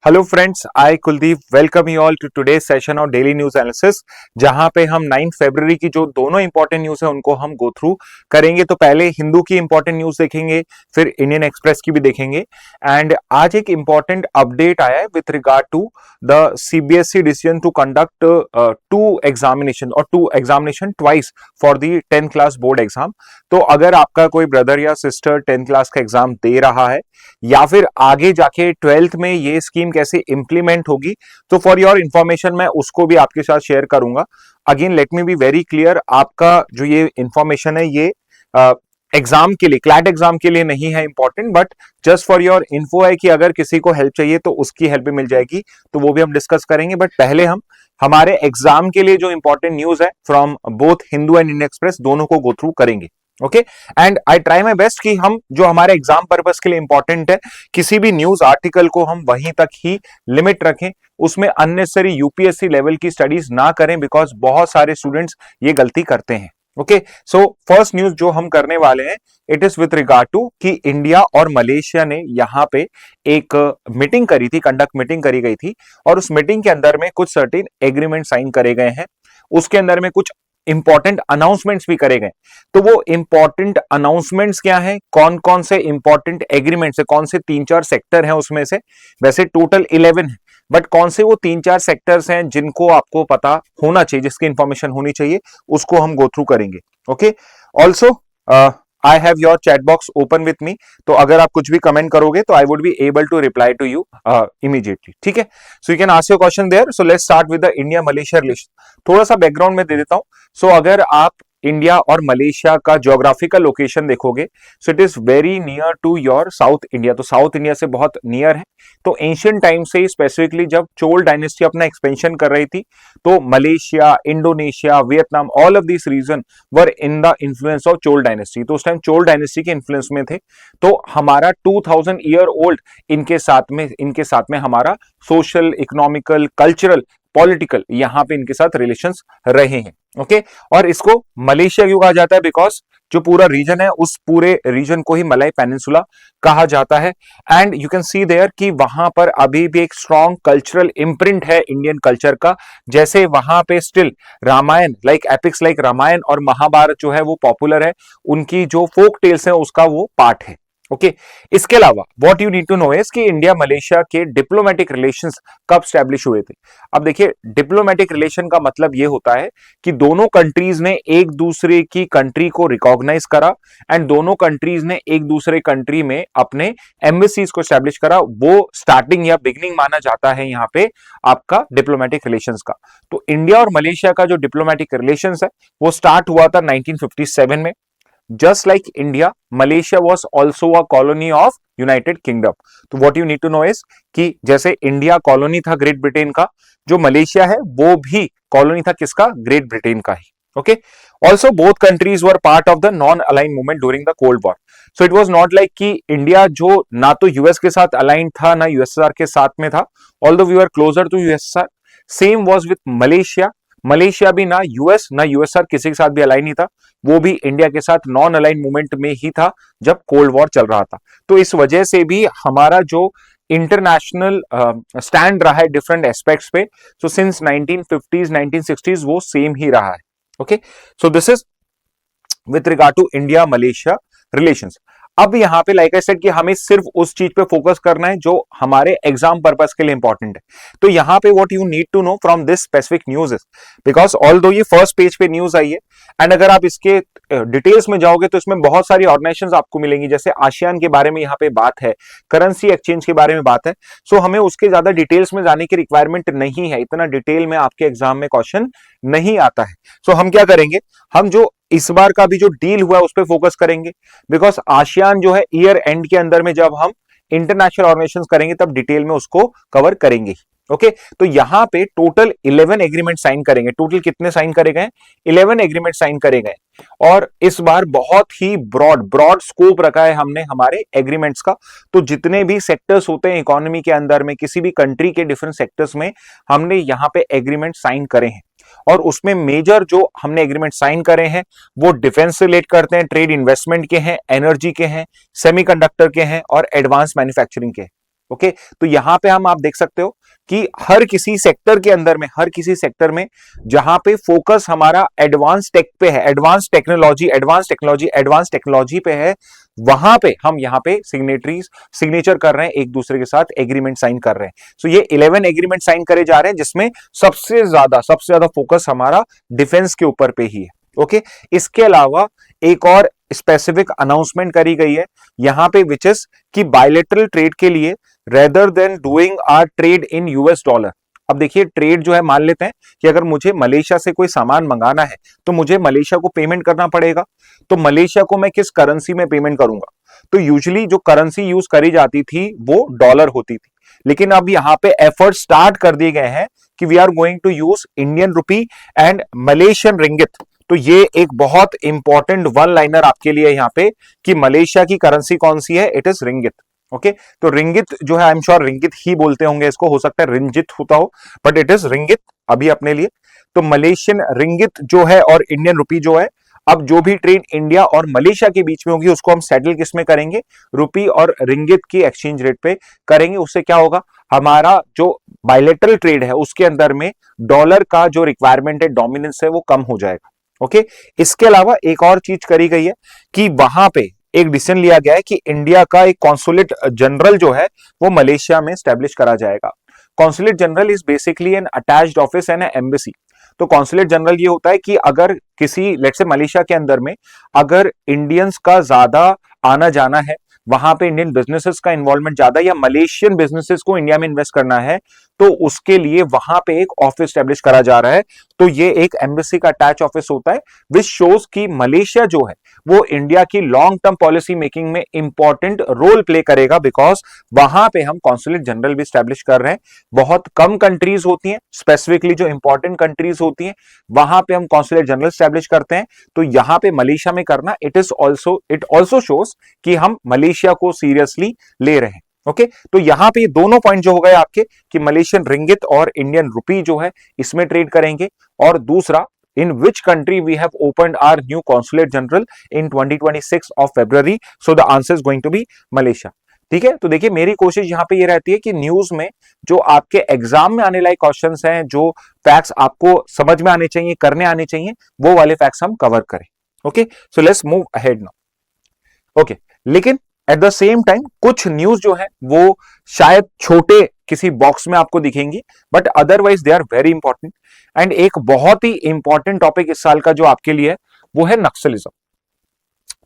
Hello friends, I Kuldeep welcome you all to today's session of daily news analysis, जहां पे हम 9 फरवरी की जो दोनों इंपॉर्टेंट न्यूज है उनको हम गो थ्रू करेंगे। तो पहले हिंदू की इंपॉर्टेंट न्यूज देखेंगे, फिर इंडियन एक्सप्रेस की भी देखेंगे। एंड आज एक इंपॉर्टेंट अपडेट आया है with regard to the CBSE decision to conduct two examination twice for the 10th class board exam. तो अगर आपका कोई ब्रदर या सिस्टर 10th क्लास का एग्जाम दे रहा है या फिर आगे जाके 12th में ये स्कीम कैसे इंप्लीमेंट होगी, तो फॉर योर इंफॉर्मेशन मैं उसको भी आपके साथ शेयर करूंगा। Again let me be very clear, आपका जो ये इंफॉर्मेशन है ये एग्जाम के लिए, क्लैट एग्जाम के लिए नहीं है important, but just for your info है कि अगर किसी को हेल्प चाहिए तो उसकी हेल्प भी मिल जाएगी, तो वो भी हम डिस्कस करेंगे। बट पहले हम हमारे एग्जाम के लिए जो इंपॉर्टेंट न्यूज है from both Hindu and Indian express दोनों को गो थ्रू करेंगे। Okay, and I try my best कि हम जो हमारे एग्जाम पर्पस के लिए इंपॉर्टेंट है किसी भी न्यूज आर्टिकल को हम वहीं तक ही लिमिट रखें, उसमें अननेसेसरी यूपीएससी लेवल की स्टडीज ना करें, बिकॉज बहुत सारे स्टूडेंट्स ये गलती करते हैं। ओके, सो फर्स्ट न्यूज जो हम करने वाले हैं it is with regard to कि इंडिया और मलेशिया ने यहाँ पे एक मीटिंग करी थी, कंडक्ट मीटिंग करी गई थी, और उस मीटिंग के अंदर में कुछ सर्टेन एग्रीमेंट साइन करे गए हैं। उसके अंदर में कुछ इंपॉर्टेंट अनाउंसमेंट्स भी करे गए। तो वो इंपॉर्टेंट अनाउंसमेंट्स क्या हैं, कौन कौन से इंपॉर्टेंट एग्रीमेंट्स है, कौन से 3-4 सेक्टर हैं उसमें से, वैसे टोटल 11 है, बट कौन से वो 3-4 सेक्टर्स हैं जिनको आपको पता होना चाहिए, जिसकी इंफॉर्मेशन होनी चाहिए, उसको हम गो थ्रू करेंगे। Okay, also I have your chat box open with me, तो अगर आप कुछ भी कमेंट करोगे तो I would be able to reply to you immediately. ठीक है, so you can ask your question there. So let's start with the India Malaysia relation. थोड़ा सा बैकग्राउंड में दे देता हूं। सो अगर आप इंडिया और मलेशिया का ज्योग्राफिकल लोकेशन देखोगे, so it is very near to your South India, तो साउथ इंडिया से बहुत नियर है। तो एंशियंट टाइम से स्पेसिफिकली जब चोल डायनेस्टी अपना एक्सपेंशन कर रही थी, तो Malaysia, Indonesia, Vietnam, all of this region were in the influence of Chola dynasty. तो उस टाइम चोल डायनेस्टी के इन्फ्लुएंस में थे। तो हमारा 2000 ईयर ओल्ड इनके साथ में हमारा सोशल, इकोनॉमिकल, कल्चरल, पॉलिटिकल यहां पे इनके साथ रिलेशंस रहे हैं। ओके, और इसको मलेशिया क्यों कहा जाता है, बिकॉज जो पूरा रीजन है उस पूरे रीजन को ही मलाई पेनिनसुला कहा जाता है। And you can see there कि वहां पर अभी भी एक स्ट्रॉन्ग कल्चरल इम्प्रिंट है इंडियन कल्चर का। जैसे वहां पे still Ramayana, like epics like Ramayana और महाभारत जो है वो पॉपुलर है, उनकी जो फोक टेल्स है उसका वो पार्ट है। ओके, इसके अलावा what you need to know is कि इंडिया मलेशिया के डिप्लोमेटिक रिलेशंस कब स्टैब्लिश हुए थे। अब देखिए, डिप्लोमेटिक रिलेशन का मतलब ये होता है कि दोनों कंट्रीज ने एक दूसरे की कंट्री को रिकॉग्नाइज करा, एंड दोनों कंट्रीज ने एक दूसरे कंट्री में अपने एम्बेसीज को स्टैब्लिश करा। वो स्टार्टिंग या बिगिनिंग माना जाता है यहाँ पे आपका डिप्लोमेटिक रिलेशंस का। तो इंडिया और मलेशिया का जो डिप्लोमेटिक रिलेशंस है वो स्टार्ट हुआ था 1957 में। Just like India, Malaysia was also a colony of United Kingdom. तो what you need to know is कि जैसे इंडिया कॉलोनी था ग्रेट ब्रिटेन का, जो मलेशिया है वो भी कॉलोनी था किसका, ग्रेट ब्रिटेन का ही। Okay, also both countries were part of the non aligned movement during the cold war. So it was not like कि इंडिया जो ना तो यूएस के साथ अलाइन था ना यूएसएसआर के साथ में था, although we were closer to USSR. Same was with Malaysia. Malaysia भी ना यूएस ना यूएसआर किसी के साथ भी अलाइन नहीं था, वो भी इंडिया के साथ नॉन अलाइन मूवमेंट में ही था जब कोल्ड वॉर चल रहा था। तो इस वजह से भी हमारा जो इंटरनेशनल स्टैंड रहा है डिफरेंट एस्पेक्ट्स पे, सो सिंस 1950s 1960s वो सेम ही रहा है। Okay, so this is with regard to India Malaysia relations. अब यहां पे लाइक आई सेड कि हमें सिर्फ उस चीज पे फोकस करना है जो हमारे एग्जाम पर्पस के लिए इंपॉर्टेंट है। तो यहां पे what you need to know from this specific news is, because although ये फर्स्ट पेज पे न्यूज आई है, एंड अगर आप इसके डिटेल्स में जाओगे तो इसमें बहुत सारी ऑर्गेनाइजेशंस आपको मिलेंगी। जैसे आसियान के बारे में यहाँ पे बात है, करेंसी एक्सचेंज के बारे में बात है। सो हमें उसके ज्यादा डिटेल्स में जाने की रिक्वायरमेंट नहीं है, इतना डिटेल में आपके एग्जाम में क्वेश्चन नहीं आता है। सो हम क्या करेंगे, हम जो इस बार का भी जो डील हुआ है उस पर फोकस करेंगे, बिकॉज आसियान जो है ईयर एंड के अंदर में जब हम इंटरनेशनल ऑर्गेनाइजेशंस करेंगे तब डिटेल में उसको कवर करेंगे। ओके, तो यहां पे टोटल 11 एग्रीमेंट साइन करेंगे। टोटल कितने साइन करे गए, 11 एग्रीमेंट साइन करे गए। और इस बार बहुत ही ब्रॉड स्कोप रखा है हमने हमारे एग्रीमेंट्स का। तो जितने भी सेक्टर्स होते हैं इकोनॉमी के अंदर में, किसी भी कंट्री के डिफरेंट सेक्टर्स में हमने यहाँ पे एग्रीमेंट साइन करे हैं। और उसमें मेजर जो हमने एग्रीमेंट साइन करे हैं वो डिफेंस से रिलेट करते हैं, ट्रेड इन्वेस्टमेंट के हैं, एनर्जी के हैं, सेमीकंडक्टर के हैं और एडवांस मैन्युफैक्चरिंग के हैं। ओके तो यहां पे हम आप देख सकते हो कि हर किसी सेक्टर के अंदर में, हर किसी सेक्टर में जहां पे फोकस हमारा एडवांस टेक पे है, एडवांस टेक्नोलॉजी पे है, वहां पे हम यहां पे सिग्नेचर कर रहे हैं, एक दूसरे के साथ एग्रीमेंट साइन कर रहे हैं। सो ये 11 एग्रीमेंट साइन करे जा रहे हैं, जिसमें सबसे ज्यादा फोकस हमारा डिफेंस के ऊपर पे ही है। ओके इसके अलावा एक और स्पेसिफिक अनाउंसमेंट करी गई है यहां पे, विच इज कि बायलेटरल ट्रेड के लिए rather than doing our trade in US dollar. अब देखिए ट्रेड जो है, मान लेते हैं कि अगर मुझे मलेशिया से कोई सामान मंगाना है तो मुझे मलेशिया को पेमेंट करना पड़ेगा, तो मलेशिया को मैं किस करेंसी में पेमेंट करूंगा? तो यूजुअली जो करेंसी यूज करी जाती थी वो डॉलर होती थी, लेकिन अब यहां पे एफर्ट स्टार्ट कर दिए गए हैं कि we are going to use Indian rupee and Malaysian ringgit. तो ये एक बहुत इंपॉर्टेंट वन लाइनर आपके लिए यहां पे कि मलेशिया की करेंसी कौन सी है, इट इज रिंगित। ओके तो रिंगित जो है, आई एम श्योर रिंगित ही बोलते होंगे इसको, हो सकता है रिंजित होता हो, बट इट इज रिंगित अभी अपने लिए। तो मलेशियन रिंगित जो है और इंडियन रुपी जो है, अब जो भी ट्रेड इंडिया और मलेशिया के बीच में होगी उसको हम सेटल किस में करेंगे? रुपी और रिंगित की एक्सचेंज रेट पे करेंगे। उससे क्या होगा, हमारा जो बायलेटरल ट्रेड है उसके अंदर में डॉलर का जो रिक्वायरमेंट है, डोमिनेंस है, वो कम हो जाएगा। ओके इसके अलावा एक और चीज करी गई है कि वहां पे एक डिसीजन लिया गया है कि इंडिया का एक कॉन्सुलेट जनरल जो है वो मलेशिया में स्टैब्लिश करा जाएगा। Consulate general is basically N attached office and embassy. तो कॉन्सुलेट जनरल ये होता है कि अगर किसी लेट्स से मलेशिया के अंदर में अगर इंडियंस का ज्यादा आना जाना है, वहां पे इंडियन बिजनेसेस का इन्वॉल्वमेंट ज्यादा, या मलेशियन बिजनेसेस को इंडिया में इन्वेस्ट करना है, तो उसके लिए वहां पे एक ऑफिस स्टैब्लिश करा जा रहा है। तो ये एक एम्बेसी का अटैच ऑफिस होता है, विच शोज कि मलेशिया जो है वो इंडिया की लॉन्ग टर्म पॉलिसी मेकिंग में इंपॉर्टेंट रोल प्ले करेगा, बिकॉज वहां पे हम कॉन्सुलेट जनरल भी स्टैब्लिश कर रहे हैं। बहुत कम कंट्रीज होती हैं, स्पेसिफिकली जो इंपॉर्टेंट कंट्रीज होती हैं वहां पे हम कॉन्सुलेट जनरल स्टैब्लिश करते हैं। तो यहां पे मलेशिया में करना, इट ऑल्सो शोज कि हम मलेशिया को सीरियसली ले रहे हैं। ओके तो यहां पे दोनों पॉइंट जो हो गए आपके कि मलेशियन रिंगित और इंडियन रुपी जो है इसमें ट्रेड करेंगे, और दूसरा in which country we have opened our new consulate general in 2026 of February, so the answer is going to be Malaysia। ठीक है तो देखिए मेरी कोशिश यहां पे ये रहती है कि न्यूज में जो आपके एग्जाम में आने लायक क्वेश्चंस हैं, जो फैक्ट्स आपको समझ में आने चाहिए, करने आने चाहिए, वो वाले फैक्ट्स हम कवर करें। Okay so let's move ahead now. Okay लेकिन एट द सेम टाइम कुछ न्यूज जो है वो शायद छोटे किसी बॉक्स में आपको दिखेंगी, but otherwise they are very important. And एक बहुत ही इंपॉर्टेंट टॉपिक इस साल का जो आपके लिए है वो है नक्सलिज्म।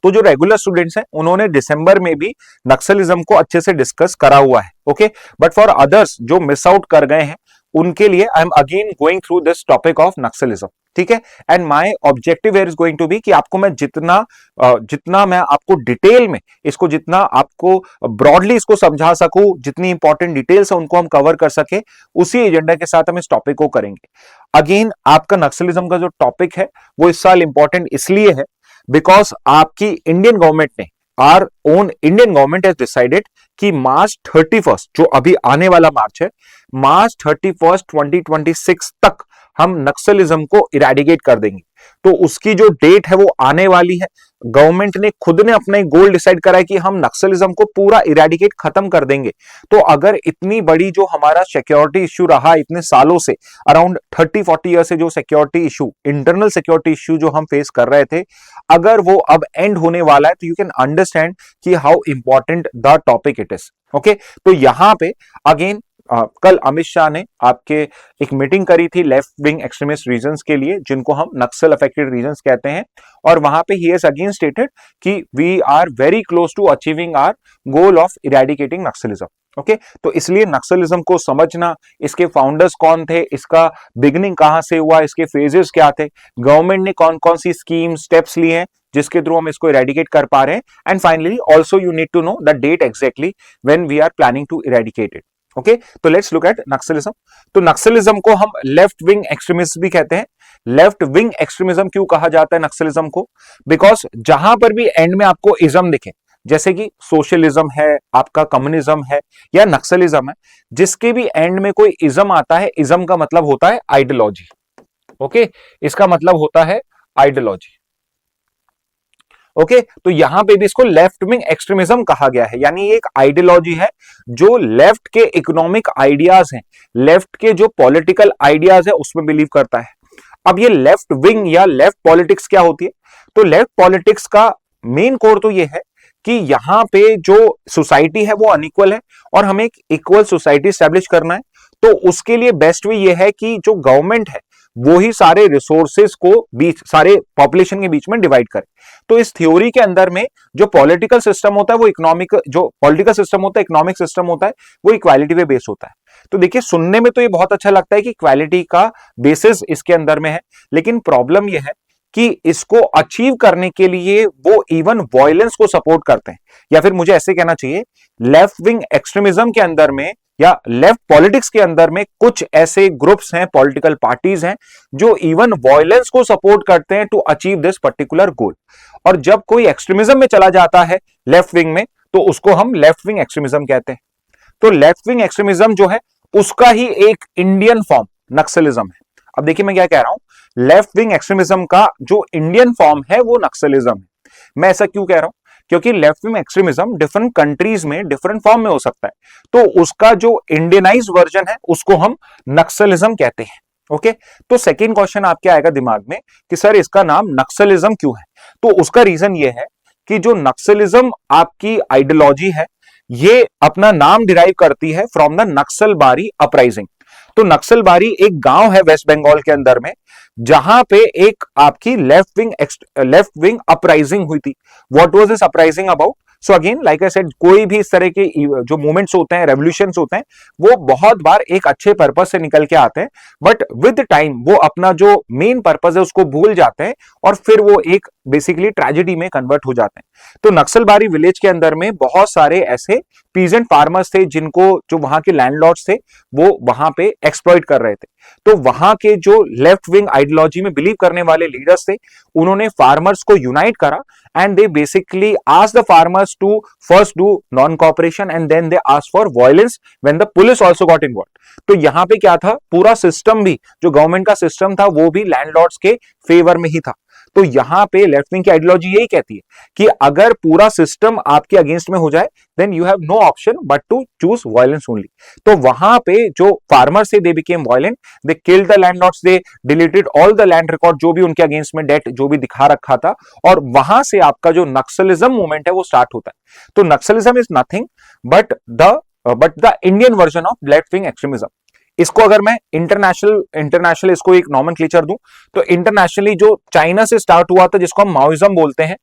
तो जो रेगुलर स्टूडेंट्स हैं उन्होंने दिसंबर में भी नक्सलिज्म को अच्छे से डिस्कस करा हुआ है। ओके बट फॉर अदर्स जो मिस आउट कर गए हैं उनके लिए I am again going through this topic of Naxalism. ठीक है and my objective is going to be कि आपको मैं जितना मैं आपको डिटेल में इसको, जितना आपको ब्रॉडली इसको समझा सकूं, जितनी इंपॉर्टेंट डिटेल्स है उनको हम कवर कर सके, उसी एजेंडा के साथ हम इस टॉपिक को करेंगे। अगेन आपका नक्सलिज्म का जो टॉपिक है वो इस साल इंपॉर्टेंट इसलिए है बिकॉज आपकी इंडियन गवर्नमेंट ने, our own Indian government has decided कि मार्च 31 जो अभी आने वाला मार्च है, मार्च 31 2026 तक हम नक्सलिज्म को इरेडिकेट कर देंगे। तो उसकी जो डेट है वो आने वाली है। गवर्नमेंट ने खुद ने अपना एक गोल डिसाइड करा है कि हम नक्सलिज्म को पूरा इरेडिकेट खत्म कर देंगे। तो अगर इतनी बड़ी जो हमारा सिक्योरिटी इश्यू रहा इतने सालों से, अराउंड 30-40 ईयर से जो security issue, internal security issue जो हम फेस कर रहे थे, अगर वो अब एंड होने वाला है तो यू कैन अंडरस्टैंड कि how important the topic it is. Okay तो यहां पे अगेन कल अमित शाह ने आपके एक मीटिंग करी थी लेफ्ट विंग एक्सट्रीमिस्ट रीजन्स के लिए, जिनको हम नक्सल अफेक्टेड रीजन्स कहते हैं, और वहां पे ही हैज अगेन स्टेटेड कि we are very close to achieving our goal of eradicating Naxalism. Okay तो इसलिए नक्सलिज्म को समझना, इसके फाउंडर्स कौन थे, इसका बिगिनिंग कहां से हुआ, इसके फेजेस क्या थे, गवर्नमेंट ने कौन कौन सी स्कीम स्टेप्स लिए हैं जिसके थ्रू हम इसको इरेडिकेट कर पा रहे हैं, and finally also you need to know the date exactly when we are planning to eradicate it. Okay तो लेट्स लुक एट नक्सलिज्म। तो नक्सलिज्म को हम लेफ्ट विंग एक्सट्रीमिस्ट भी कहते हैं। लेफ्ट विंग एक्सट्रीमिज्म क्यों कहा जाता है नक्सलिज्म को? बिकॉज जहां पर भी एंड में आपको इज्म दिखे, जैसे कि सोशलिज्म है, आपका कम्युनिज्म है, या नक्सलिज्म है, जिसके भी एंड में कोई इज्म आता है, इज्म का मतलब होता है आइडियोलॉजी। ओके इसका मतलब होता है आइडियोलॉजी। ओके, तो यहां पे भी इसको लेफ्ट विंग एक्सट्रीमिज्म कहा गया है, यानी ये एक आइडियोलॉजी है जो लेफ्ट के इकोनॉमिक आइडियाज हैं, लेफ्ट के जो पॉलिटिकल आइडियाज है उसमें बिलीव करता है। अब ये लेफ्ट विंग या लेफ्ट पॉलिटिक्स क्या होती है? तो लेफ्ट पॉलिटिक्स का मेन कोर तो ये है कि यहां पे जो सोसाइटी है वो अनइक्वल है और हमें एक इक्वल सोसाइटी स्टैब्लिश करना है। तो उसके लिए बेस्ट वे ये है कि जो गवर्नमेंट है वो ही सारे रिसोर्सेज को बीच सारे पॉपुलेशन के बीच में डिवाइड करे। तो इस थ्योरी के अंदर में जो पॉलिटिकल सिस्टम होता है वो इकोनॉमिक, जो पॉलिटिकल सिस्टम होता है, इकोनॉमिक सिस्टम होता है, वो इक्वालिटी पे बेस होता है। तो देखिए, सुनने में तो ये बहुत अच्छा लगता है कि इक्वालिटी का बेसिस इसके अंदर में है, लेकिन प्रॉब्लम ये है कि इसको अचीव करने के लिए वो इवन वायलेंस को सपोर्ट करते हैं, या फिर मुझे ऐसे कहना चाहिए लेफ्ट विंग एक्सट्रीमिज्म के अंदर में या लेफ्ट पॉलिटिक्स के अंदर में कुछ ऐसे ग्रुप्स हैं, पॉलिटिकल पार्टीज हैं जो इवन वायलेंस को सपोर्ट करते हैं to achieve this particular goal. और जब कोई एक्सट्रीमिज्म में चला जाता है लेफ्ट विंग में, तो उसको हम लेफ्ट विंग एक्सट्रीमिज्म कहते हैं। तो लेफ्ट विंग एक्सट्रीमिज्म जो है उसका ही एक इंडियन फॉर्म नक्सलिज्म है। अब देखिए मैं क्या कह रहा हूं, लेफ्ट विंग एक्सट्रीमिज्म का जो इंडियन फॉर्म है वो नक्सलिज्म है। मैं ऐसा क्यों कह रहा हूं? क्योंकि left wing extremism different countries में डिफरेंट फॉर्म में हो सकता है, तो उसका जो इंडियनाइज वर्जन है उसको हम नक्सलिज्म कहते हैं। ओके, तो सेकेंड क्वेश्चन आपके आएगा दिमाग में कि सर इसका नाम नक्सलिज्म क्यों है? तो उसका रीजन ये है कि जो नक्सलिज्म आपकी आइडियोलॉजी है ये अपना नाम डिराइव करती है फ्रॉम द नक्सलबारी अपराइजिंग। तो नक्सलबारी एक गांव है वेस्ट बंगाल के अंदर में, जहां पे एक आपकी लेफ्ट विंग अपराइजिंग हुई थी। What was this uprising about? So again like I said, कोई भी इस तरह के जो मूवमेंट्स होते हैं, रेवोल्यूशंस होते हैं, वो बहुत बार एक अच्छे पर्पस से निकल के आते हैं, बट विद टाइम वो अपना जो मेन पर्पस है उसको भूल जाते हैं और फिर वो एक बेसिकली ट्रेजेडी में कन्वर्ट हो जाते हैं। तो नक्सलबारी विलेज के अंदर में बहुत सारे ऐसे पीजेंट फार्मर्स थे जिनको, जो वहां के लैंडलॉर्ड्स थे, वो वहां पे एक्सप्लॉइट कर रहे थे। तो वहां के जो लेफ्ट विंग आइडियोलॉजी में बिलीव करने वाले लीडर्स थे, उन्होंने फार्मर्स को यूनाइट करा and they basically asked the farmers to first do non cooperation and then they asked for violence when the police also got involved. तो यहां पे क्या था, पूरा सिस्टम भी, जो गवर्नमेंट का सिस्टम था वो भी लैंडलॉर्ड्स के फेवर में ही था। तो यहां पे लेफ्ट विंग की आइडियोलॉजी यही कहती है कि अगर पूरा सिस्टम आपके अगेंस्ट में हो जाए then you have no option but to choose violence only. तो वहां पे जो फार्मर्स थे they became violent, they killed the landlords, they deleted all the land record जो भी उनके अगेंस्ट में डेट जो भी दिखा रखा था, और वहां से आपका जो नक्सलिज्म मूवमेंट है वो स्टार्ट होता है। तो Naxalism is nothing but the Indian version of left wing extremism. इसको अगर मैं इंटरनेशनल इसको एक नॉमेनक्लेचर दूं, तो इंटरनेशनली जो चाइना से स्टार्ट हुआ था जिसको हम माओइज्म बोलते हैं,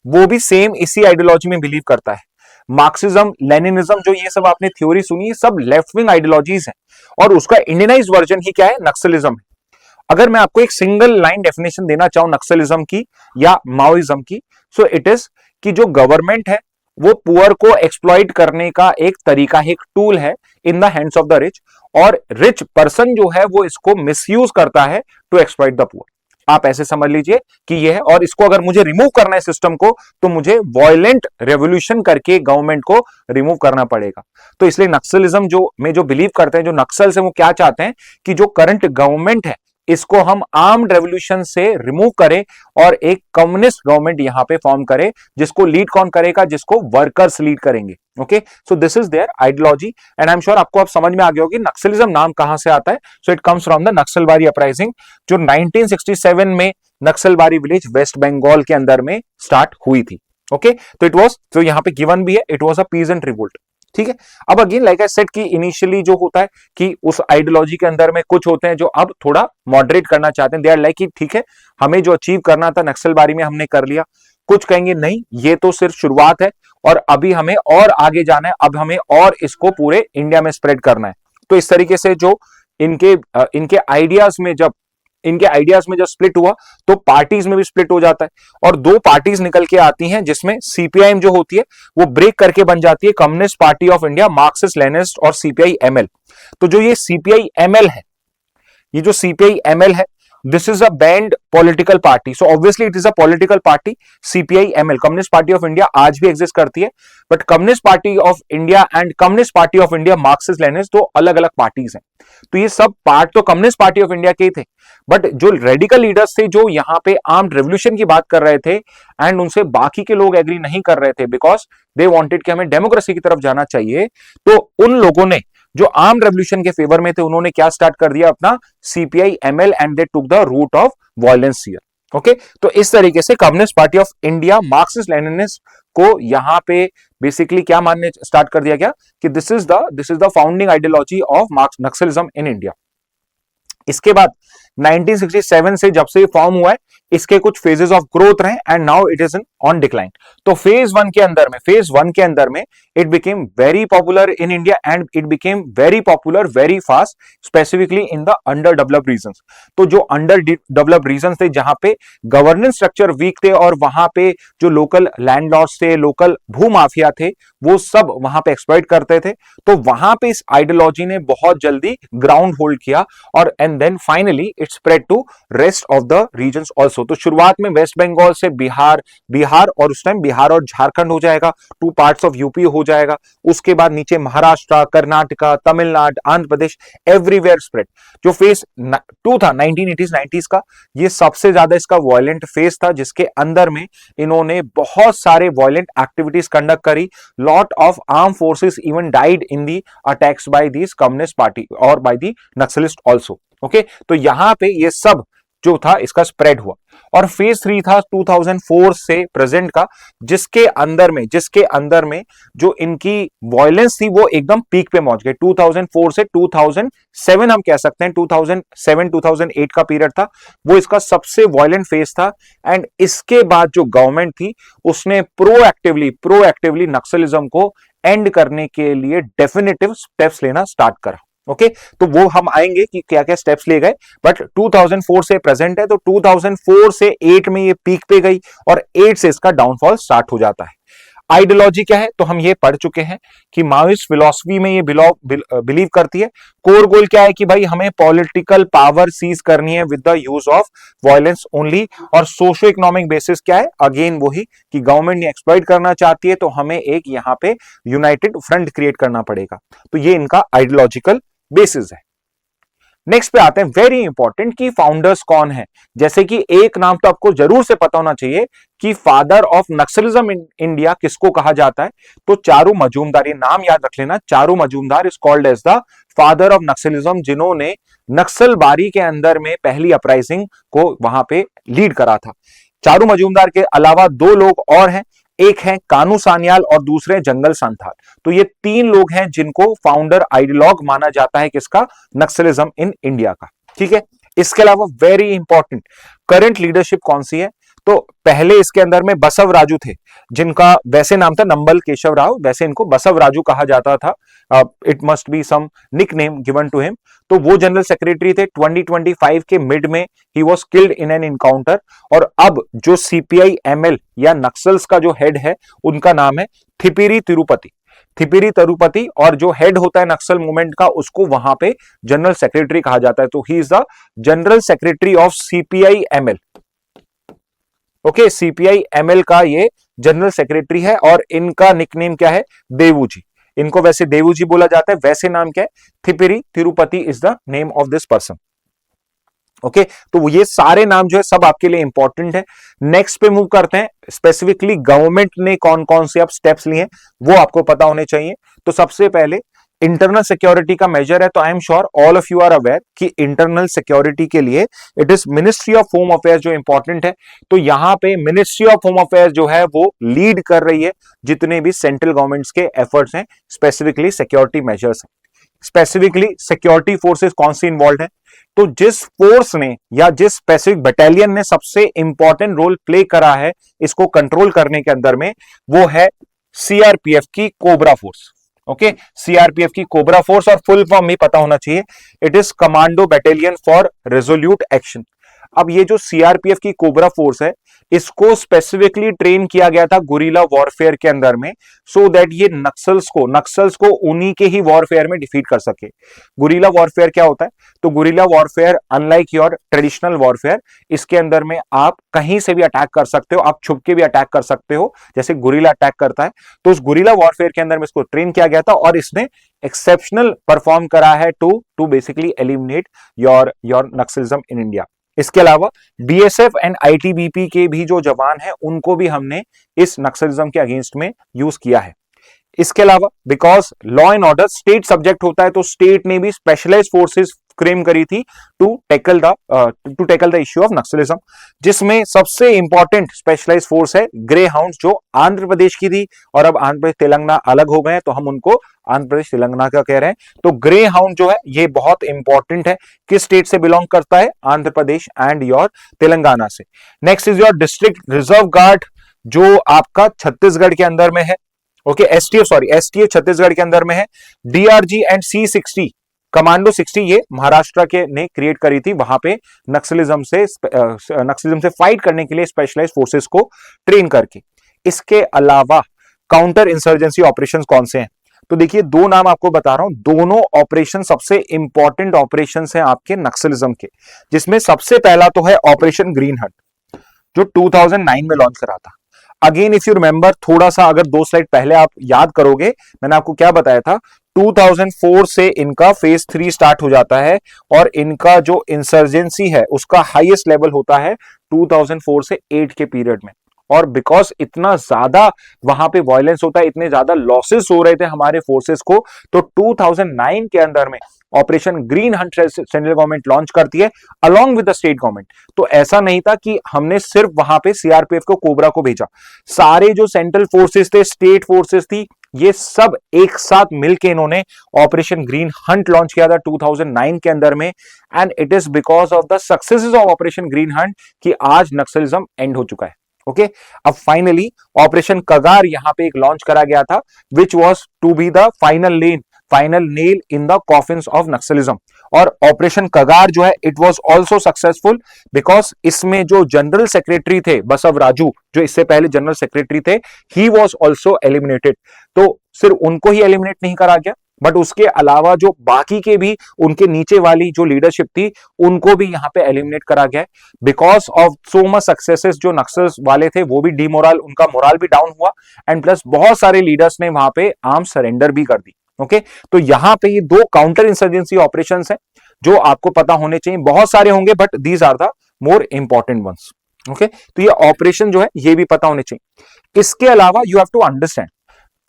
वो भी सेम इसी आइडियोलॉजी में बिलीव करता है। मार्क्सिज्म, लेनिनिज्म, जो ये सब आपने थ्योरी सुनी, सब लेफ्ट विंग आइडियोलॉजीज हैं, और उसका इंडियनाइज वर्जन ही क्या है, नक्सलिज्म है। अगर मैं आपको एक सिंगल लाइन डेफिनेशन देना चाहूं नक्सलिज्म की या माओइज्म की, सो इट इज कि जो गवर्नमेंट है वो पुअर को एक्सप्लॉइट करने का एक तरीका है, एक टूल है in the hands of the rich, और रिच पर्सन जो है वो इसको मिसयूज करता है टू एक्सप्लॉइट द पुअर। आप ऐसे समझ लीजिए कि ये है, और इसको अगर मुझे रिमूव करना है सिस्टम को, तो मुझे वायलेंट रेवोल्यूशन करके गवर्नमेंट को रिमूव करना पड़ेगा। तो इसलिए नक्सलिज्म जो बिलीव करते हैं, जो नक्सल से, वो क्या चाहते हैं कि जो करंट गवर्नमेंट है इसको हम आर्म्ड रेवोल्यूशन से रिमूव करें और एक कम्युनिस्ट गवर्नमेंट यहां पे फॉर्म करे, जिसको लीड कौन करेगा, जिसको वर्कर्स लीड करेंगे। Okay, so this is there ideology and I am sure आपको अब समझ में आ गया होगी नक्सलिज्म नाम कहां से आता है। So it comes from the Naxalbari uprising, जो 1967 में नक्सलबारी विलेज वेस्ट बंगाल के अंदर में स्टार्ट हुई थी। ओके, तो इट वाज, तो यहां पे गिवन भी है, it was a peasant revolt. ठीक है, अब अगेन लाइक आई सेड कि इनिशियली जो होता है कि उस आइडियोलॉजी के अंदर में कुछ होते हैं जो अब थोड़ा मॉडरेट करना चाहते हैं, दे आर लाइक कि ठीक है, हमें जो अचीव करना था नक्सलबारी में हमने कर लिया। कुछ कहेंगे नहीं, ये तो सिर्फ शुरुआत है और अभी हमें और आगे जाना है, अब हमें और इसको पूरे इंडिया में स्प्रेड करना है। तो इस तरीके से जो इनके आइडियाज में जब स्प्लिट हुआ तो पार्टीज में भी स्प्लिट हो जाता है, और दो पार्टीज निकल के आती हैं, जिसमें सीपीआईएम जो होती है वो ब्रेक करके बन जाती है communist Party of India, Marxist Leninist, और सीपीआई एमएल। तो जो ये सीपीआई एमएल है, ये जो सीपीआई एमएल है this is a banned political party, so obviously it is a political party. CPI ML, communist Party of India, आज भी एग्जिस्ट करती है, but communist Party of India and communist Party of India Marxist Leninist दो अलग अलग parties हैं। तो ये सब पार्ट तो कम्युनिस्ट पार्टी ऑफ इंडिया के ही थे, बट जो रेडिकल लीडर्स थे जो यहाँ पे आर्म्ड रेवोल्यूशन की बात कर रहे थे एंड उनसे बाकी के लोग एग्री नहीं कर रहे थे बिकॉज दे वांटेड कि हमें डेमोक्रेसी की तरफ जाना चाहिए, तो उन लोगों ने जो आर्म रेवोल्यूशन के फेवर में थे उन्होंने क्या स्टार्ट कर दिया, अपना CPI ML, and they took the route of violence here. Okay, तो इस तरीके से Communist Party of India Marxist Leninist को यहां पे बेसिकली क्या मानने स्टार्ट कर दिया गया कि this is the founding ideology of marks Naxalism in India. इसके बाद 1967 से जब से ये फॉर्म हुआ है इसके कुछ फेजेस ऑफ ग्रोथ रहे and now it is on decline. तो फेज वन के अंदर में it became very popular in India and it became very popular very fast, specifically in the under developed regions. तो जो अंडर डेवलप्ड रीजन्स थे जहां पे गवर्नेंस स्ट्रक्चर वीक थे और वहां पे जो लोकल लैंडलॉर्ड्स थे, लोकल भू माफिया थे, वो सब वहां पे एक्सप्लॉइट करते थे, तो वहां पे इस आइडियोलॉजी ने बहुत जल्दी ग्राउंड होल्ड किया और and then finally it spread to rest of the regions also. तो शुरुआत में वेस्ट बंगाल से बिहार और उस टाइम बिहार और झारखंड हो जाएगा, 2 पार्ट्स ऑफ यूपी हो जाएगा, उसके बाद नीचे महाराष्ट्र, कर्नाटका, तमिलनाडु, आंध्र प्रदेश, एवरीवेयर स्प्रेड। जो फेज 2 था 1980s 90s का, ये सबसे ज्यादा इसका वायलेंट फेज था जिसके अंदर में इन्होंने बहुत सारे वायलेंट एक्टिविटीज कंडक्ट करी। Lot of arm forces even died in the attacks by this Communist Party और by the Naxalist also. Okay, तो यहां पे ये सब जो था इसका स्प्रेड हुआ। और फेज 3 था 2004 से प्रेजेंट का, जिसके अंदर में जो इनकी वायलेंस थी वो एकदम पीक पे पहुंच गई। 2004 से 2007 हम कह सकते हैं, 2007-2008 का पीरियड था, वो इसका सबसे वायलेंट फेज था। एंड इसके बाद जो गवर्नमेंट थी उसने प्रोएक्टिवली नक्सलिज्म को एंड करने के लिए डेफिनेटिव स्टेप्स लेना स्टार्ट करा। ओके, तो वो हम आएंगे कि क्या क्या स्टेप्स लिए गए, बट 2004 से प्रेजेंट है, तो 2004 से 8 में ये पीक पे गई और 8 से इसका डाउनफॉल स्टार्ट हो जाता है। आइडियोलॉजी क्या है, तो हम ये पढ़ चुके हैं कि माओइस्ट फिलॉसफी में ये बिलीव करती है। कोर गोल क्या है कि भाई हमें पॉलिटिकल पावर सीज करनी है with the use of violence only. और सोशो इकोनॉमिक बेसिस क्या है, अगेन वही कि गवर्नमेंट ने एक्सप्लॉइट करना चाहती है तो हमें एक यहाँ पे यूनाइटेड फ्रंट क्रिएट करना पड़ेगा। तो ये इनका आइडियोलॉजिकल बेसिस है। नेक्स्ट पे आते हैं, वेरी इंपॉर्टेंट कि फाउंडर्स कौन है। जैसे कि एक नाम तो आपको जरूर से पता होना चाहिए कि father of Naxalism in India किसको कहा जाता है, तो चारू मजूमदार। ये नाम याद रख लेना, Charu Majumdar is called as the father of Naxalism, जिन्होंने नक्सलबारी के अंदर में पहली अपराइजिंग को वहां पे लीड करा था। चारू मजूमदार के अलावा 2 लोग और हैं, एक है कानू सान्याल और दूसरे जंगल संथाल। तो ये 3 लोग हैं जिनको फाउंडर आइडियोलॉग माना जाता है किसका, नक्सलिज्म इन इंडिया का। ठीक है, इसके अलावा वेरी इंपॉर्टेंट करंट लीडरशिप कौन सी है, तो पहले इसके अंदर में बसव राजू थे, जिनका वैसे नाम था नंबल केशव राव, वैसे इनको बसव राजू कहा जाता था, it must be some nick name given to him. तो वो जनरल सेक्रेटरी थे। 2025 के मिड में he was killed in an encounter. और अब जो सीपीआई एमएल या नक्सल्स का जो हेड है उनका नाम है थिपिरी तिरुपति, और जो हेड होता है नक्सल मूवमेंट का उसको वहां पे जनरल सेक्रेटरी कहा जाता है। तो he is the general secretary of CPI ML. Okay, CPI ML का ये जनरल सेक्रेटरी है और इनका निकनेम क्या है, देवू जी। इनको वैसे देवू जी बोला जाता है, वैसे नाम क्या है, थिपिरी Tirupati is the name of this person. Okay, तो ये सारे नाम जो है सब आपके लिए इंपॉर्टेंट है। नेक्स्ट पे मूव करते हैं, स्पेसिफिकली गवर्नमेंट ने कौन कौन से अब स्टेप्स लिए वो आपको पता होने चाहिए। तो सबसे पहले इंटरनल सिक्योरिटी का मेजर है, तो I am sure all of you are aware कि इंटरनल सिक्योरिटी के लिए it is Ministry of home Affairs जो इंपॉर्टेंट है। तो यहां पे मिनिस्ट्री ऑफ होम अफेयर्स जो है वो लीड कर रही है जितने भी सेंट्रल गवर्नमेंट्स के एफर्ट्स हैं, स्पेसिफिकली सिक्योरिटी मेजर्स हैं। स्पेसिफिकली सिक्योरिटी फोर्सेस कौन सी इन्वॉल्व है, तो जिस फोर्स ने या जिस स्पेसिफिक बटालियन ने सबसे इंपॉर्टेंट रोल प्ले करा है इसको कंट्रोल करने के अंदर में, वो है सीआरपीएफ की कोबरा फोर्स। ओके, सीआरपीएफ की कोबरा फोर्स, और फुल फॉर्म भी पता होना चाहिए, it is commando battalion for resolute action. अब ये जो सीआरपीएफ की कोबरा फोर्स है, इसको स्पेसिफिकली ट्रेन किया गया था गुरिल्ला वॉरफेयर के अंदर में, सो दैट ये नक्सल्स को उन्हीं के ही वॉरफेयर में डिफीट कर सके। गुरिल्ला वॉरफेयर क्या होता है? तो guerrilla warfare unlike your traditional warfare, इसके अंदर में आप कहीं से भी अटैक कर सकते हो, आप छुप के भी अटैक कर सकते हो, जैसे गुरिल्ला अटैक करता है। तो उस गुरिल्ला वॉरफेयर के अंदर में इसको ट्रेन किया गया था और इसने एक्सेप्शनल परफॉर्म करा है to basically eliminate your Naxalism in India. इसके अलावा बीएसएफ एंड आईटीबीपी के भी जो जवान हैं उनको भी हमने इस नक्सलिज्म के अगेंस्ट में यूज किया है। इसके अलावा because law and order state subject होता है, तो स्टेट ने भी स्पेशलाइज्ड फोर्सेस क्रेम करी थी to tackle the issue of Naxalism, जिसमें सबसे इंपॉर्टेंट स्पेशलाइज्ड फोर्स है ग्रे हाउंड्स, जो आंध्र प्रदेश की थी और अब आंध्र प्रदेश तेलंगाना अलग हो गए हैं, तो हम उनको आंध्र प्रदेश तेलंगाना का कह रहे हैं। तो ग्रे हाउंड जो है ये बहुत इंपॉर्टेंट है, किस स्टेट से बिलोंग करता है? आंध्र प्रदेश एंड योर तेलंगाना से। Next is your district reserve guard, जो आपका छत्तीसगढ़ के अंदर में है। ओके, एसटीएफ छत्तीसगढ़ के अंदर में है। डीआरजी एंड C60 कमांडो 60 ये महाराष्ट्र के ने क्रिएट करी थी, वहां पे नक्सलिज्म से फाइट करने के लिए स्पेशलाइज्ड फोर्सेस को ट्रेन करके। इसके अलावा काउंटर इंसर्जेंसी ऑपरेशंस कौन से हैं? तो देखिए, दो नाम आपको बता रहा हूं, दोनों ऑपरेशन सबसे इंपॉर्टेंट ऑपरेशंस हैं आपके नक्सलिज्म के, जिसमें सबसे पहला तो है ऑपरेशन ग्रीन हंट, जो 2009 में लॉन्च करा था। अगेन इफ यू रिमेंबर, थोड़ा सा अगर 2 स्लाइड पहले आप याद करोगे, मैंने आपको क्या बताया था, 2004 से इनका फेज 3 स्टार्ट हो जाता है और इनका जो इंसर्जेंसी है उसका हाईएस्ट लेवल होता है 2004 से 8 के पीरियड में। और बिकॉज इतना ज्यादा वहां पे वायलेंस होता है, इतने ज्यादा लॉसेस हो रहे थे हमारे फोर्सेस को, तो 2009 के अंदर में operation green Hunt central government launch करती है along with the state government. तो ऐसा नहीं था कि हमने सिर्फ वहां पे सीआरपीएफ को, कोबरा को भेजा, सारे जो सेंट्रल फोर्सेस थे, स्टेट फोर्सेस थी, ये सब एक साथ मिलकर इन्होंने ऑपरेशन ग्रीन हंट लॉन्च किया था 2009 के अंदर में। And it is because of the successes of operation green Hunt कि आज नक्सलिज्म एंड हो चुका है। ओके, अब फाइनली ऑपरेशन कगार यहां पे एक लॉन्च करा गया था, which was to be the final nail in the coffins of Naxalism. और ऑपरेशन कगार जो है, it was also successful because इसमें जो जनरल सेक्रेटरी थे बसव राजू, जो इससे पहले जनरल सेक्रेटरी थे, ही वाज आल्सो एलिमिनेटेड। तो सिर्फ उनको ही एलिमिनेट नहीं करा गया, बट उसके अलावा जो बाकी के भी उनके नीचे वाली जो लीडरशिप थी, उनको भी यहां पे एलिमिनेट करा गया। Because of so much successes, जो नक्सल्स वाले थे वो भी डीमोरल, उनका मोरल भी डाउन हुआ, एंड प्लस बहुत सारे लीडर्स ने वहां पे आर्म सरेंडर भी कर दी। ओके, तो यहां पे ये 2 काउंटर इंसर्जेंसी ऑपरेशंस हैं जो आपको पता होने चाहिए। बहुत सारे होंगे but these are the more important ones. Okay, तो ये ऑपरेशन जो है ये भी पता होने चाहिए। इसके अलावा यू हैव टू अंडरस्टैंड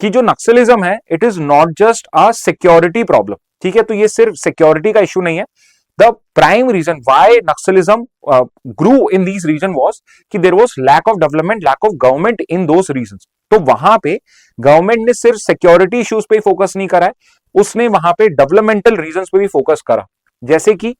कि जो नक्सलिज्म है, it is not just a security problem. ठीक है, तो ये सिर्फ सिक्योरिटी का इश्यू नहीं है। The prime reason why naxalism grew in these region was कि there was lack of development, lack of government in those regions. तो वहां पे गवर्नमेंट ने सिर्फ सिक्योरिटी इश्यूज पे ही फोकस नहीं करा है, उसने वहां पे डेवलपमेंटल रीजंस पे भी फोकस करा। जैसे कि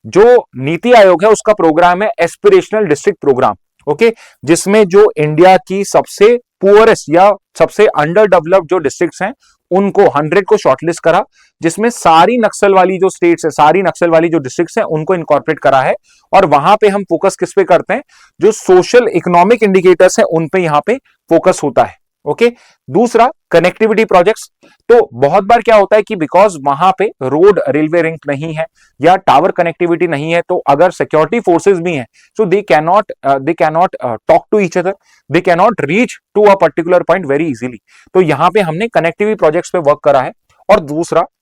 जो नीति आयोग है उसका प्रोग्राम है एस्पिरेशनल डिस्ट्रिक्ट प्रोग्राम, ओके, जिसमें जो इंडिया की सबसे पुअरेस्ट या सबसे अंडर डेवलप्ड जो डिस्ट्रिक्ट्स हैं उनको 100 को शॉर्टलिस्ट करा, जिसमें सारी नक्सल वाली जो स्टेट्स है, सारी नक्सल वाली जो डिस्ट्रिक्ट्स हैं उनको इनकॉर्पोरेट करा है। और वहां पे हम फोकस किस पे करते हैं? जो सोशल इकोनॉमिक इंडिकेटर्स हैं उन पे यहां पे फोकस होता है। ओके, दूसरा कनेक्टिविटी प्रोजेक्ट्स। तो बहुत बार क्या होता है कि बिकॉज वहां पे रोड रेलवे लिंक नहीं है या टावर कनेक्टिविटी नहीं है, तो अगर सिक्योरिटी फोर्सेस भी हैं, so they cannot talk to each other, they cannot reach to a particular point very easily. तो यहां पे हमने कनेक्टिविटी प्रोजेक्ट्स पे वर्क करा है। और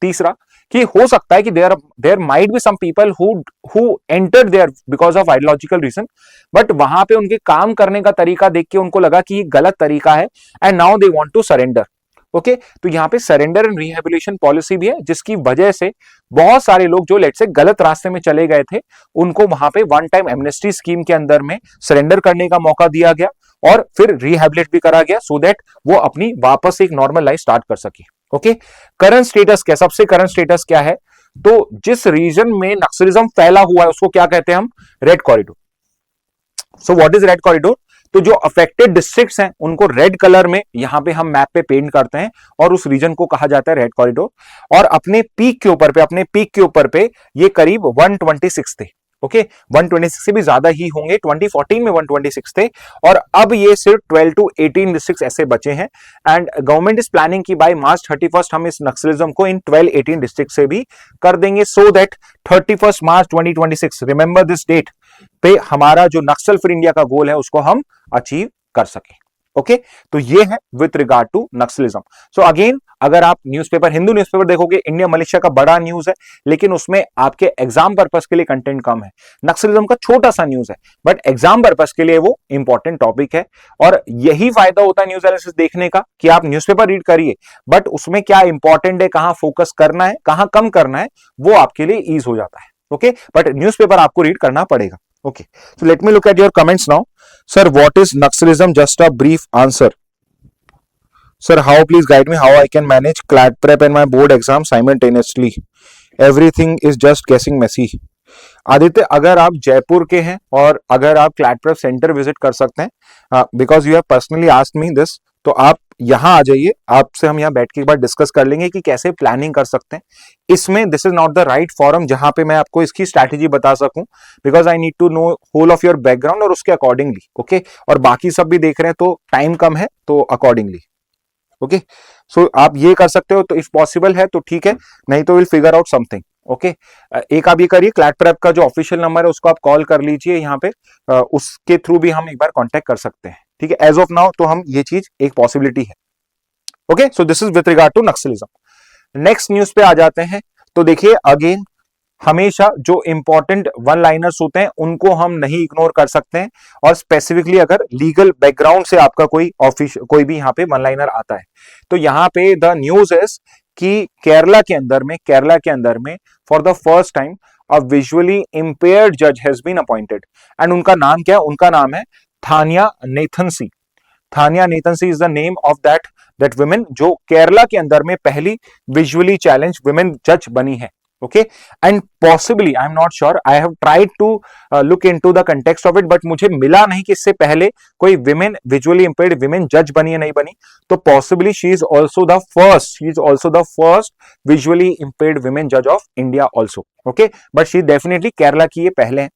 तीसरा कि हो सकता है कि there might be some people who entered there because of ideological reason, but वहां पे उनके काम करने का तरीका देख के उनको लगा कि ये गलत तरीका है and now they want to surrender. Okay, तो यहाँ पे सरेंडर एंड रिहेबिलिटेशन पॉलिसी भी है, जिसकी वजह से बहुत सारे लोग जो लेट से गलत रास्ते में चले गए थे, उनको वहां पे वन टाइम एमनेस्टी स्कीम के अंदर में सरेंडर करने का मौका दिया गया और फिर रिहेबिलिट भी करा गया, सो दैट वो अपनी वापस एक नॉर्मल लाइफ स्टार्ट कर सके। ओके, करंट स्टेटस क्या? सबसे करंट स्टेटस क्या है? तो जिस रीजन में नक्सलिज्म फैला हुआ है उसको क्या कहते हैं हम? Red corridor. So what is red corridor? तो जो अफेक्टेड डिस्ट्रिक्ट्स हैं उनको रेड कलर में यहां पे हम मैप पे पेंट करते हैं और उस रीजन को कहा जाता है रेड कॉरिडोर। और अपने पीक के ऊपर पे ये करीब 126 थे। ओके 126 से भी ज्यादा ही होंगे, 2014 में 126 थे और अब ये सिर्फ 12 to 18 डिस्ट्रिक्ट ऐसे बचे हैं। एंड गवर्नमेंट इज प्लानिंग कि बाय मार्च 31 हम इस नक्सलिज्म को इन 12-18 डिस्ट्रिक्ट से भी कर देंगे, so that 31 March 2026, remember this date, पे हमारा जो नक्सल फ्री इंडिया का गोल है उसको हम अचीव कर सके। ओके तो ये है with regard to Naxalism. So again अगर आप न्यूज़पेपर, हिंदू न्यूज़पेपर देखोगे, इंडिया मलेशिया का बड़ा न्यूज है, लेकिन उसमें आपके एग्जाम पर्पस के लिए कंटेंट कम है। नक्सलिज्म का छोटा सा न्यूज है, बट एग्जाम पर्पस के लिए वो इंपॉर्टेंट टॉपिक है। और यही फायदा होता है न्यूज एनालिसिस देखने का कि आप न्यूज़पेपर रीड करिए, बट उसमें क्या इंपॉर्टेंट है, कहां फोकस करना है, कहां कम करना है, वो आपके लिए ईज हो जाता है। ओके बट न्यूज़पेपर आपको रीड करना पड़ेगा। Okay, so let me look at your comments now. Sir, what is Naxalism? Just a brief answer. Sir, how please guide me how I can manage CLAT prep and my board exam simultaneously. Everything is just guessing messy. Aditya, अगर आप जयपुर के हैं और अगर आप CLAT prep centre visit कर सकते हैं, because you have personally asked me this, तो आप यहाँ आ जाइए, आपसे हम यहाँ बैठ के एक बार डिस्कस कर लेंगे कि कैसे प्लानिंग कर सकते हैं। इसमें this is not the right forum जहां पे मैं आपको इसकी स्ट्रैटेजी बता सकूं, because I need to know whole of your background और उसके अकॉर्डिंगली। ओके और बाकी सब भी देख रहे हैं तो टाइम कम है, तो अकॉर्डिंगली। ओके सो आप ये कर सकते हो, तो इफ पॉसिबल है तो ठीक है, नहीं तो will figure out something. Okay एक आप ये करिए, क्लैट प्रेप का जो ऑफिशियल नंबर है उसको आप कॉल कर लीजिए यहाँ पे, उसके थ्रू भी हम एक बार कांटेक्ट कर सकते हैं। ठीक है, एज ऑफ नाउ तो हम ये चीज एक पॉसिबिलिटी है। Okay so this is with regard to Naxalism. Next news पे आ जाते हैं। तो देखिए अगेन, हमेशा जो इंपॉर्टेंट वन लाइनर्स होते हैं उनको हम नहीं इग्नोर कर सकते हैं, और स्पेसिफिकली अगर लीगल बैकग्राउंड से आपका कोई भी यहाँ पे वन लाइनर आता है, तो यहाँ पे द न्यूज इज कि केरला के अंदर में for the first time a visually impaired जज हैज बीन अपॉइंटेड। एंड उनका नाम क्या है? उनका नाम है थानिया नेथनसी। थानिया नेथनसी is the name of that woman जो केरला के अंदर में पहली विजुअली चैलेंज वुमेन जज बनी है। Okay and possibly, I am not sure, I have tried to look into the context of it, but मुझे मिला नहीं कि इससे पहले कोई विमेन विजुअली इंपेयर्ड विमेन जज बनी है, नहीं बनी। तो possibly she is also the first visually impaired women जज of India also. Okay but she definitely Kerala की ये पहले है।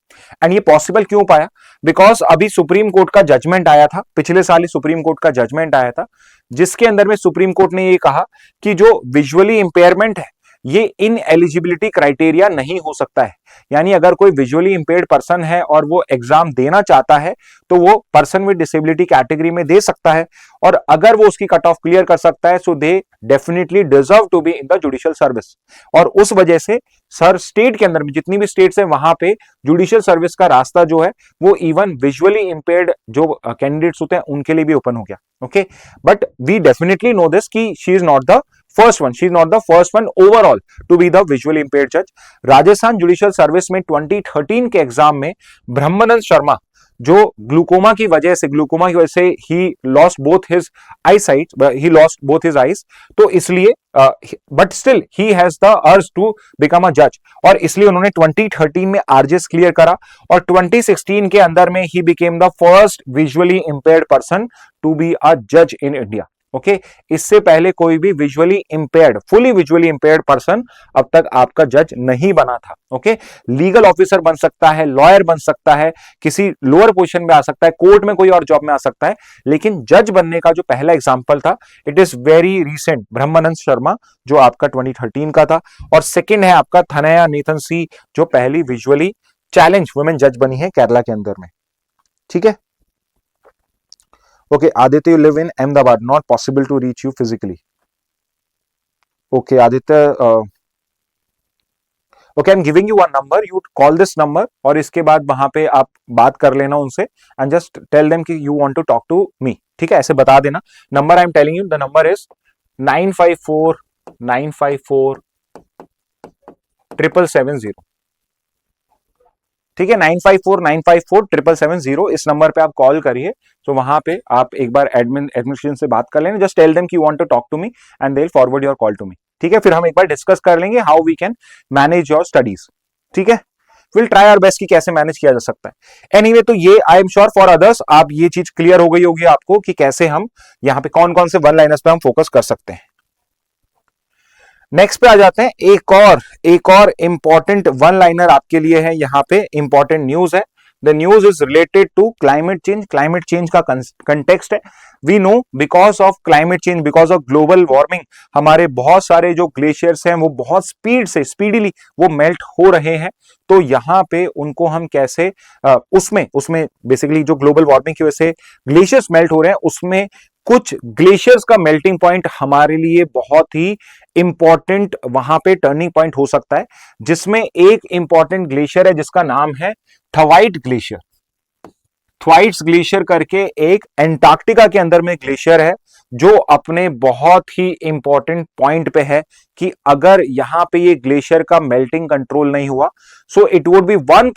एंड ये पॉसिबल क्यों पाया? बिकॉज अभी सुप्रीम कोर्ट का जजमेंट आया था, पिछले साल ही सुप्रीम कोर्ट का जजमेंट आया था, जिसके अंदर में सुप्रीम कोर्ट ने ये कहा कि जो विजुअली इंपेयरमेंट है ये इन एलिजिबिलिटी क्राइटेरिया नहीं हो सकता है। यानी अगर कोई विजुअली इंपेयर्ड पर्सन है और वो एग्जाम देना चाहता है तो वो पर्सन विद डिसेबिलिटी कैटेगरी में दे सकता है, और अगर वो उसकी कट ऑफ क्लियर कर सकता है so they definitely deserve to be in the judicial service. और उस वजह से सर स्टेट के अंदर में जितनी भी स्टेट्स है वहां पे जुडिशियल सर्विस का रास्ता जो है वो इवन विजुअली इंपेयर्ड जो कैंडिडेट्स होते हैं उनके लिए भी ओपन हो गया। Okay but we definitely know this कि she is not the first one overall to be the visually impaired जज। राजस्थान जुडिशियल सर्विस में 2013 के एग्जाम में ब्रह्मानंद शर्मा जो ग्लूकोमा की वजह से he lost both his eyes, तो इसलिए but still he has the urge to become a जज, और इसलिए उन्होंने 2013 में आरजेस क्लियर करा, और 2016 के अंदर में he became the first visually impaired person to be a जज इन इंडिया। ओके इससे पहले कोई भी फुली विजुअली इंपेयर्ड पर्सन अब तक आपका जज नहीं बना था। ओके लीगल ऑफिसर बन सकता है, लॉयर बन सकता है, किसी लोअर पोजीशन में आ सकता है, कोर्ट में कोई और जॉब में आ सकता है, लेकिन जज बनने का जो पहला एग्जांपल था इट इज वेरी रिसेंट, ब्रह्मानंद शर्मा जो आपका 2013 का था, और सेकंड है आपका थानिया नेथनसी जो पहली विजुअली चैलेंज वुमेन जज बनी है केरला के अंदर में। ठीक है, okay Aditya, you live in Ahmedabad, not possible to reach you physically. Okay Aditya, okay I'm giving you one number, you call this number और इसके बाद वहां पे आप बात कर लेना उनसे and just tell them कि you want to talk to me। ठीक है, ऐसे बता देना। Number I am telling you, the number is 954 770। ठीक है, 954 इस नंबर पे आप कॉल करिए। तो वहां पे आप एक बार एडमिनिस्ट्रेशन से बात कर लेना, जस्ट टेल देम कि you want to talk to me and they will forward your call to me. ठीक है, फिर हम एक बार डिस्कस कर लेंगे how we can manage your studies. ठीक है, विल ट्राई आवर बेस्ट कि कैसे मैनेज किया जा सकता है। एनीवे तो ये आई एम श्योर फॉर अदर्स आप ये चीज क्लियर हो गई होगी आपको कि कैसे हम यहाँ पे कौन कौन से वन लाइनर्स पे हम फोकस कर सकते हैं। नेक्स्ट पे आ जाते हैं, एक और इंपॉर्टेंट वन लाइनर आपके लिए है, यहाँ पे इंपॉर्टेंट न्यूज है। The news is related to climate change का कंटेक्स्ट है। We know because of climate change, because of global warming, हमारे बहुत सारे जो ग्लेशियर्स हैं वो बहुत स्पीडीली वो मेल्ट हो रहे हैं। तो यहाँ पे उनको हम कैसे उसमें बेसिकली जो ग्लोबल वार्मिंग की वजह से ग्लेशियर्स मेल्ट हो रहे हैं, उसमें कुछ ग्लेशियर्स का मेल्टिंग पॉइंट हमारे लिए बहुत ही इंपॉर्टेंट वहां पे टर्निंग पॉइंट हो सकता है, जिसमें एक इंपॉर्टेंट ग्लेशियर है जिसका नाम है थवाइट ग्लेशियर। थ्वाइट्स ग्लेशियर करके एक एंटार्क्टिका के अंदर में ग्लेशियर है, जो अपने बहुत ही इंपॉर्टेंट पॉइंट पे है कि अगर यहां पे ये ग्लेशियर का मेल्टिंग कंट्रोल नहीं हुआ, so it would be one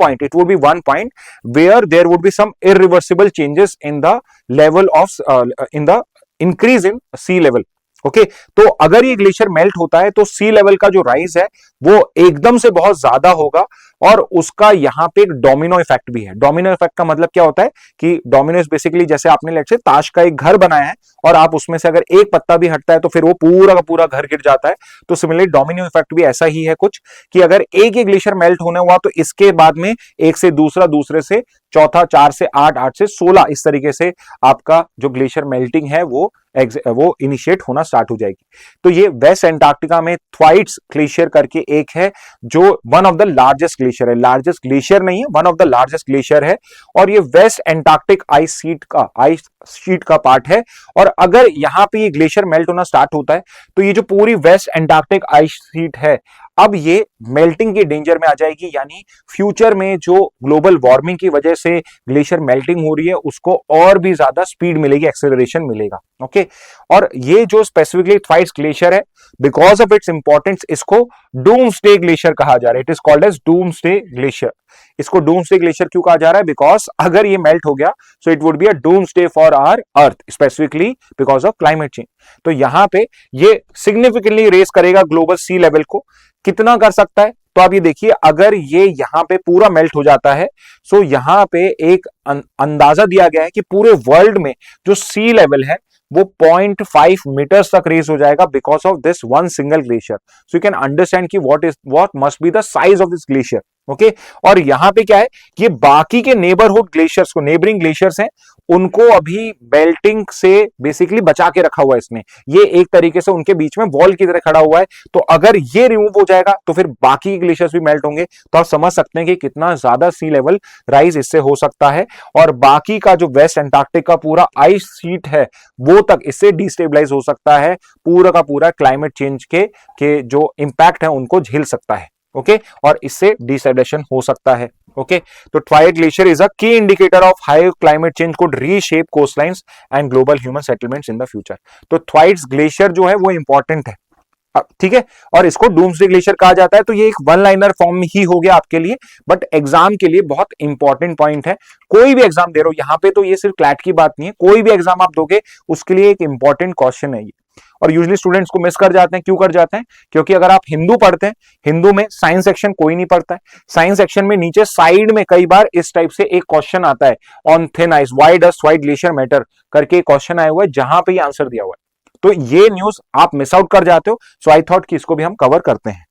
point where there would be some irreversible changes in the level of in the increase in sea level. Okay, तो अगर ये ग्लेशियर मेल्ट होता है तो सी लेवल का जो राइज है वो एकदम से बहुत ज्यादा होगा, और उसका यहां पे एक डोमिनो इफेक्ट भी है। डोमिनो इफेक्ट का मतलब क्या होता है कि डोमिनो बेसिकली जैसे आपने लेट्स से ताश का एक घर बनाया है और आप उसमें से अगर एक पत्ता भी हटता है तो फिर वो पूरा का पूरा घर गिर जाता है। तो सिमिलरली डोमिनो इफेक्ट भी ऐसा ही है कुछ, कि अगर एक ही ग्लेशियर मेल्ट होने हुआ तो इसके बाद में एक से दूसरा, दूसरे से चौथा, 4 से 8, 8 से 16, इस तरीके से आपका जो ग्लेशियर मेल्टिंग है वो इनिशिएट होना स्टार्ट हो जाएगी। तो ये वेस्ट एंटार्क्टिका में थ्वाइट्स ग्लेशियर करके एक है, जो one of the largest glacier है। लार्जेस्ट ग्लेशियर नहीं है, one of the largest glacier है, और ये वेस्ट एंटार्क्टिक आइस शीट का पार्ट है। और अगर यहां पे ये ग्लेशियर मेल्ट होना स्टार्ट होता है तो ये जो पूरी वेस्ट एंटार्क्टिक आइस शीट है, अब ये मेल्टिंग के डेंजर में आ जाएगी। यानी फ्यूचर में जो ग्लोबल वार्मिंग की वजह से ग्लेशियर मेल्टिंग हो रही है, उसको और भी ज्यादा स्पीड मिलेगी, एक्सेलरेशन मिलेगा। ओके, और ये जो स्पेसिफिकली थ्वाइट्स ग्लेशियर है, बिकॉज ऑफ इट्स इंपॉर्टेंस, इसको डूम्सडे ग्लेशियर कहा जा रहा है। It is called as doomsday glacier. इसको डूम्सडे ग्लेशियर क्यों कहा जा रहा है? बिकॉज अगर ये मेल्ट हो गया so it would be a doomsday for our earth, specifically because of climate change. तो यहां पे ये सिग्निफिकेंटली रेस करेगा ग्लोबल सी लेवल को। कितना कर सकता है? तो आप ये देखिए, अगर ये यहां पे पूरा मेल्ट हो जाता है, सो यहां पे एक अंदाजा दिया गया है कि पूरे वर्ल्ड में जो सी लेवल है वो 0.5 मीटर्स तक रेज हो जाएगा because of this one single glacier. So you can understand कि what must be the size of this glacier. Okay, और यहां पे क्या है कि बाकी के नेबरहुड ग्लेशियर्स को, नेबरिंग ग्लेशियर्स हैं, उनको अभी मेल्टिंग से बेसिकली बचा के रखा हुआ है इसने। ये एक तरीके से उनके बीच में वॉल की तरह खड़ा हुआ है। तो अगर ये रिमूव हो जाएगा तो फिर बाकी ग्लेशियर्स भी मेल्ट होंगे। तो आप समझ सकते हैं कि कितना ज्यादा सी लेवल राइज इससे हो सकता है, और बाकी का जो वेस्ट एंटार्क्टिक का पूरा आइस शीट है वो तक इससे डिस्टेबलाइज हो सकता है। पूरा का पूरा क्लाइमेट चेंज के जो इंपैक्ट है उनको झेल सकता है। ओके, और इससे डिसहाइड्रेशन हो सकता है। ओके, तो ट्वाइट glacier is a key indicator of how climate change could reshape coastlines and global human settlements in the future. तो ट्वाइट्स ग्लेशियर जो है वो इंपॉर्टेंट है, ठीक है, और इसको डूम्सडे ग्लेशियर कहा जाता है। तो ये एक वन लाइनर फॉर्म ही हो गया आपके लिए, बट एग्जाम के लिए बहुत इंपॉर्टेंट पॉइंट है। कोई भी एग्जाम दे रहे हो यहां पे, तो ये सिर्फ क्लैट की बात नहीं है, कोई भी एग्जाम आप दोगे उसके लिए एक इंपॉर्टेंट क्वेश्चन है ये। और यूजुअली स्टूडेंट्स को मिस कर जाते हैं। क्यों कर जाते हैं? क्योंकि अगर आप हिंदू पढ़ते हैं, हिंदू में साइंस सेक्शन कोई नहीं पढ़ता है। साइंस सेक्शन में नीचे साइड में कई बार इस टाइप से एक क्वेश्चन आता है, on thin ice why does white glacier matter करके क्वेश्चन आया हुआ है, जहां पे ये आंसर दिया हुआ है। तो ये न्यूज आप मिस आउट कर जाते हो, सो आई थॉट कि इसको भी हम कवर करते हैं।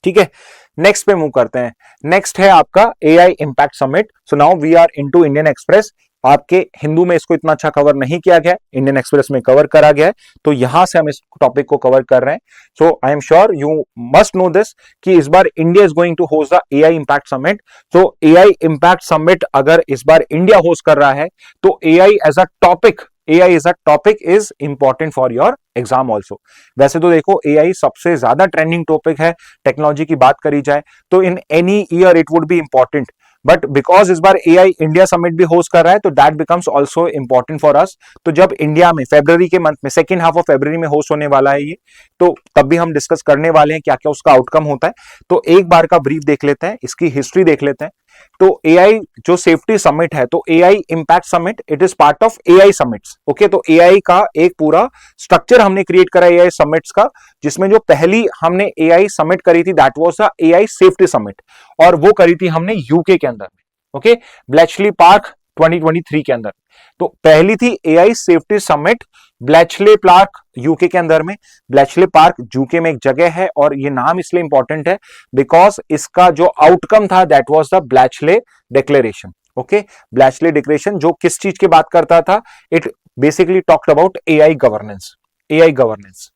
ठीक है, नेक्स्ट पे मूव करते हैं। नेक्स्ट है आपका AI impact summit. So now we are into Indian Express. आपके हिंदू में इसको इतना अच्छा कवर नहीं किया गया, इंडियन एक्सप्रेस में कवर करा गया है, तो यहां से हम इस टॉपिक को कवर कर रहे हैं। So I am sure you must know this कि इस बार India is going to host the AI impact summit. So AI impact summit अगर इस बार इंडिया होस्ट कर रहा है तो AI as a topic is important for your exam also. वैसे तो देखो एआई सबसे ज्यादा ट्रेंडिंग टॉपिक है, टेक्नोलॉजी की बात करी जाए तो in any year it would be important, but because इस बार एआई इंडिया समिट भी होस्ट कर रहा है तो that becomes also important for us. तो जब इंडिया में फरवरी के मंथ में, सेकेंड हाफ ऑफ फरवरी में होस्ट होने वाला है ये, तो तब भी हम डिस्कस करने वाले हैं क्या क्या उसका आउटकम होता है। तो एक बार का ब्रीफ देख लेते हैं, इसकी हिस्ट्री देख लेते हैं। तो एआई जो सेफ्टी समिट है, तो AI impact summit it is part of AI summits. Okay, तो एआई का एक पूरा स्ट्रक्चर हमने क्रिएट करा एआई समिट्स का, जिसमें जो पहली हमने एआई समिट करी थी that was the AI safety summit, और वो करी थी हमने यूके के अंदर में। ओके, ब्लेचली पार्क 2023 के अंदर। तो पहली थी AI safety summit Bletchley park UK के अंदर में, ब्लेचले पार्क यूके में एक जगह है, और ये नाम इसलिए इंपॉर्टेंट है बिकॉज इसका जो आउटकम था that was the Bletchley declaration. Okay, Bletchley declaration जो किस चीज की बात करता था, it basically talked about AI governance, AI governance.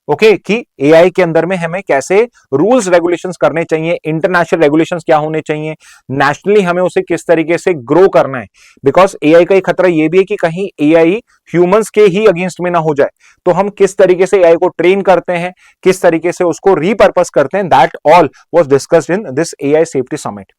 Okay, कि एआई के अंदर में हमें कैसे रूल्स रेगुलेशंस करने चाहिए, इंटरनेशनल रेगुलेशंस क्या होने चाहिए, नेशनली हमें उसे किस तरीके से ग्रो करना है, बिकॉज एआई का एक खतरा ये भी है कि कहीं एआई ह्यूमंस के ही अगेंस्ट में ना हो जाए, तो हम किस तरीके से एआई को ट्रेन करते हैं, किस तरीके से उसको रीपर्पस करते हैं, that all was discussed in this AI safety summit.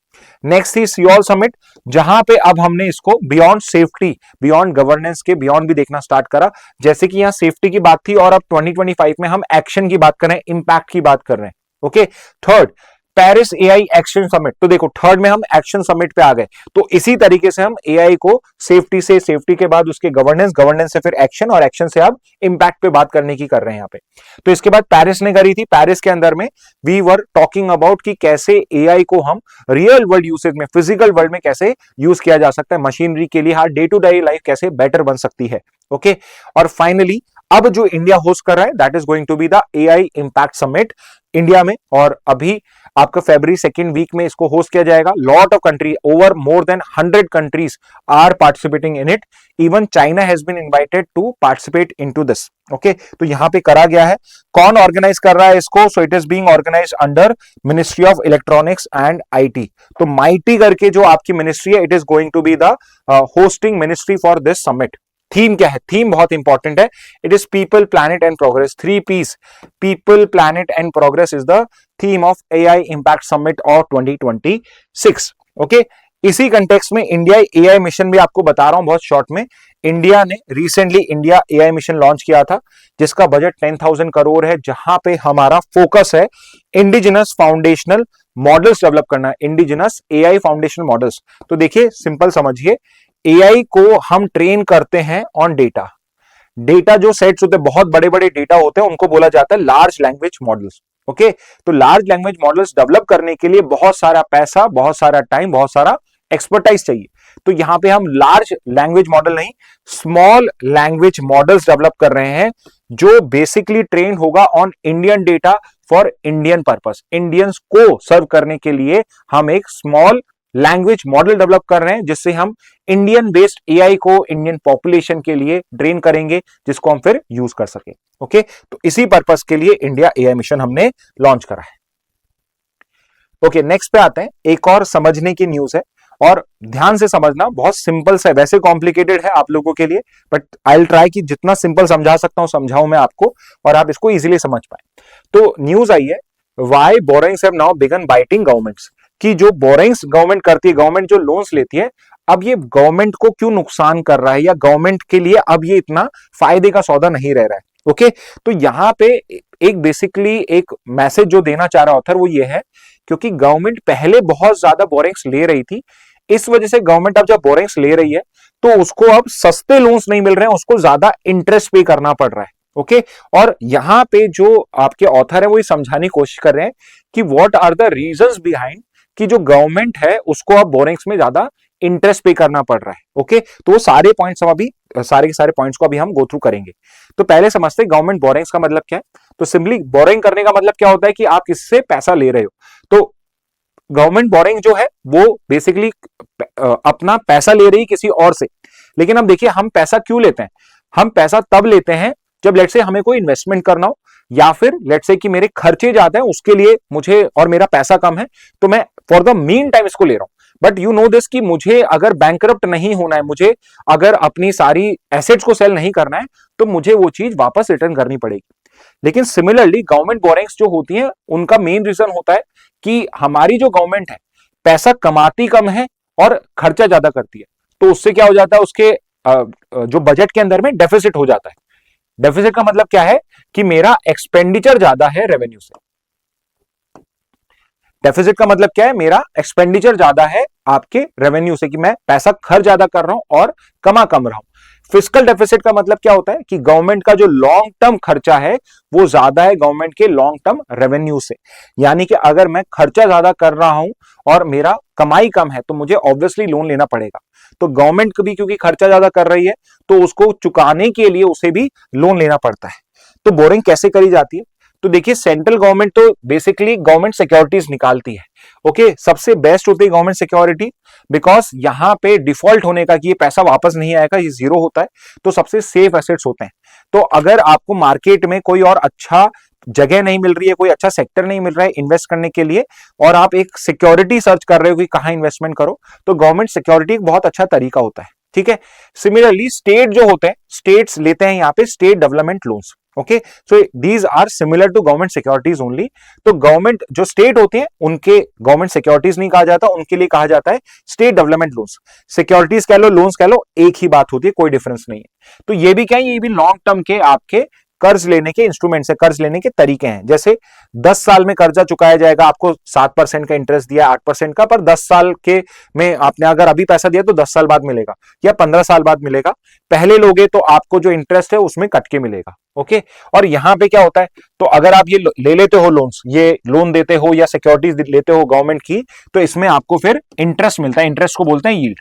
Next थी सियोल समिट, जहां पे अब हमने इसको बियॉन्ड सेफ्टी, बियॉन्ड गवर्नेंस के बियॉन्ड भी देखना स्टार्ट करा। जैसे कि यहां सेफ्टी की बात थी और अब 2025 में हम एक्शन की बात कर रहे हैं, इंपैक्ट की बात कर रहे हैं। Okay, third Paris AI action summit, तो देखो थर्ड में हम एक्शन समिट पे आ गए, तो इसी तरीके से हम एआई को सेफ्टी से, सेफ्टी के बाद उसके गवर्नेंस, गवर्नेंस से फिर एक्शन, और एक्शन से अब इंपैक्ट पे बात करने की कर रहे हैं यहाँ पे। तो इसके बाद पेरिस ने करी थी, पेरिस के अंदर में वी वर टॉकिंग अबाउट कि कैसे एआई को हम रियल वर्ल्ड यूसेज में, फिजिकल वर्ल्ड में कैसे यूज किया जा सकता है, मशीनरी के लिए, हर डे टू डे लाइफ कैसे बेटर बन सकती है। ओके, और फाइनली अब जो इंडिया होस्ट कर रहा है that is going to be the AI impact summit India में, और अभी आपका फरवरी सेकेंड वीक में इसको होस्ट किया जाएगा। Lot of country, over more than 100 countries are participating in it, even China has been invited to participate into this. Okay, तो यहां पे करा गया है। कौन ऑर्गेनाइज कर रहा है इसको, so it is being organised under ministry of electronics and IT. तो माइटी करके जो आपकी मिनिस्ट्री है, it is going to be the hosting ministry for this summit. Theme क्या है, थीम बहुत इंपॉर्टेंट है, it is people planet and progress, 3 Ps, people planet and progress is the theme of AI impact summit of 2026। Okay, इसी context में India AI mission भी आपको बता रहा हूं बहुत शॉर्ट में। इंडिया ने recently India AI mission launch किया था, जिसका बजट 10,000 करोड़ है, जहां पे हमारा फोकस है इंडिजिनस फाउंडेशनल मॉडल्स डेवलप करना, इंडिजिनस एआई फाउंडेशनल मॉडल्स। तो देखिए, सिंपल समझिए, एआई को हम ट्रेन करते हैं ऑन डेटा, डेटा जो सेट्स होते हैं, बहुत बड़े बड़े डेटा होते हैं, उनको बोला जाता है लार्ज लैंग्वेज मॉडल्स। ओके, तो लार्ज लैंग्वेज मॉडल्स डेवलप करने के लिए बहुत सारा पैसा, बहुत सारा टाइम, बहुत सारा एक्सपर्टाइज चाहिए। तो यहां पे हम लार्ज लैंग्वेज मॉडल नहीं, स्मॉल लैंग्वेज मॉडल्स डेवलप कर रहे हैं, जो बेसिकली ट्रेन होगा on Indian data for Indian purpose. Indians को सर्व करने के लिए हम एक स्मॉल लैंग्वेज मॉडल डेवलप कर रहे हैं, जिससे हम इंडियन बेस्ड एआई को इंडियन पॉपुलेशन के लिए ट्रेन करेंगे, जिसको हम फिर यूज कर सके। ओके, तो इसी पर्पस के लिए इंडिया एआई मिशन हमने लॉन्च करा है। ओके, नेक्स्ट पे आते हैं, एक और समझने की न्यूज है, और ध्यान से समझना, बहुत सिंपल सा है, वैसे कॉम्प्लिकेटेड है आप लोगों के लिए, बट आई विल ट्राई कि जितना सिंपल समझा सकता हूं समझाऊं मैं आपको, और आप इसको इजीली समझ पाए। तो न्यूज आई है, why borrowings have now begun biting governments, कि जो बोरोइंग्स गवर्नमेंट करती है, गवर्नमेंट जो लोन्स लेती है, अब ये गवर्नमेंट को क्यों नुकसान कर रहा है, या गवर्नमेंट के लिए अब ये इतना फायदे का सौदा नहीं रह रहा है। ओके, तो यहां पे एक बेसिकली एक मैसेज जो देना चाह रहा ऑथर वो ये है, क्योंकि गवर्नमेंट पहले बहुत ज्यादा बोरिंग्स ले रही थी, इस वजह से गवर्नमेंट अब जब बोरिंग्स ले रही है तो उसको अब सस्ते लोन्स नहीं मिल रहे हैं, उसको ज्यादा इंटरेस्ट पे करना पड़ रहा है। ओके, और यहां पे जो आपके ऑथर है वो ये समझाने की कोशिश कर रहे हैं कि what are the reasons behind, कि जो गवर्नमेंट है उसको अब बोरिंग्स में ज्यादा इंटरेस्ट पे करना पड़ रहा है। ओके, तो वो सारे पॉइंट्स हम अभी, सारे के सारे पॉइंट्स को अभी हम गो थ्रू करेंगे। तो पहले समझते हैं गवर्नमेंट बोरिंग्स का मतलब क्या है। तो सिंपली बोरिंग करने का मतलब क्या होता है कि आप किससे पैसा ले रहे हो। तो गवर्नमेंट बोरिंग जो है वो बेसिकली अपना पैसा ले रही है किसी और से। लेकिन अब देखिए, हम पैसा क्यों लेते हैं, हम पैसा तब लेते हैं जब लेट्स से हमें कोई इन्वेस्टमेंट करना हो, या फिर लेट्स से कि मेरे खर्चे ज्यादा हैं, उसके लिए मुझे, और मेरा पैसा कम है, तो मैं फॉर द मीन टाइम इसको ले रहा हूं। बट यू नो दिस कि मुझे अगर बैंकरप्ट नहीं होना है, मुझे अगर अपनी सारी एसेट्स को सेल नहीं करना है, तो मुझे वो चीज वापस रिटर्न करनी पड़ेगी। लेकिन सिमिलरली गवर्नमेंट बोरिंग्स जो होती हैं, उनका मेन रीजन होता है कि हमारी जो गवर्नमेंट है पैसा कमाती कम है और खर्चा ज्यादा करती है, तो उससे क्या हो जाता है, उसके जो बजट के अंदर में डेफिसिट हो जाता है। डेफिसिट का मतलब क्या है कि मेरा एक्सपेंडिचर ज्यादा है रेवेन्यू से। डेफिसिट का मतलब क्या है, मेरा एक्सपेंडिचर ज्यादा है आपके रेवेन्यू से, कि मैं पैसा खर्च ज्यादा कर रहा हूं और कमा कम रहा हूं। फिस्कल डेफिसिट का मतलब क्या होता है कि गवर्नमेंट का जो लॉन्ग टर्म खर्चा है वो ज्यादा है गवर्नमेंट के लॉन्ग टर्म रेवेन्यू से। यानी कि अगर मैं खर्चा ज्यादा कर रहा हूं और मेरा कमाई कम है तो मुझे ऑब्वियसली लोन लेना पड़ेगा। तो गवर्नमेंट भी क्योंकि खर्चा ज्यादा कर रही है तो उसको चुकाने के लिए उसे भी लोन लेना पड़ता है। तो बोरिंग कैसे करी जाती है? तो देखिए सेंट्रल गवर्नमेंट तो बेसिकली गवर्नमेंट सिक्योरिटीज निकालती है। ओके, सबसे बेस्ट होती है गवर्नमेंट सिक्योरिटी, बिकॉज यहां पे डिफॉल्ट होने का कि ये पैसा वापस नहीं आएगा, ये जीरो होता है, तो सबसे सेफ एसेट्स होते हैं। तो अगर आपको मार्केट में कोई और अच्छा जगह नहीं मिल रही है, कोई अच्छा सेक्टर नहीं मिल रहा है इन्वेस्ट करने के लिए, और आप एक सिक्योरिटी सर्च कर रहे हो कि कहां इन्वेस्टमेंट करो, तो गवर्नमेंट सिक्योरिटी एक बहुत अच्छा तरीका होता है। ठीक है, सिमिलरली स्टेट जो होते हैं, स्टेट्स लेते हैं यहाँ पे state development loans. Okay, so these are similar to government securities only. तो गवर्नमेंट जो स्टेट होते हैं उनके गवर्नमेंट सिक्योरिटीज नहीं कहा जाता, उनके लिए कहा जाता है स्टेट डेवलपमेंट लोन्स। सिक्योरिटीज कह लो, लोन्स कह लो, एक ही बात होती है, कोई डिफरेंस नहीं है। तो ये भी क्या है, ये भी लॉन्ग टर्म के आपके कर्ज लेने के इंस्ट्रूमेंट्स है, कर्ज लेने के तरीके हैं। जैसे 10 साल में कर्जा चुकाया जाएगा, आपको 7% का इंटरेस्ट दिया, 8% का, पर 10 साल के में आपने अगर अभी पैसा दिया तो 10 साल बाद मिलेगा या 15 साल बाद मिलेगा। पहले लोगे तो आपको जो इंटरेस्ट है उसमें कट के मिलेगा। ओके, और यहां पे क्या होता है, तो अगर आप ये ले लेते हो लोन्स, ये लोन देते हो या सिक्योरिटीज लेते हो गवर्नमेंट की, तो इसमें आपको फिर इंटरेस्ट मिलता है। इंटरेस्ट को बोलते हैं यील्ड,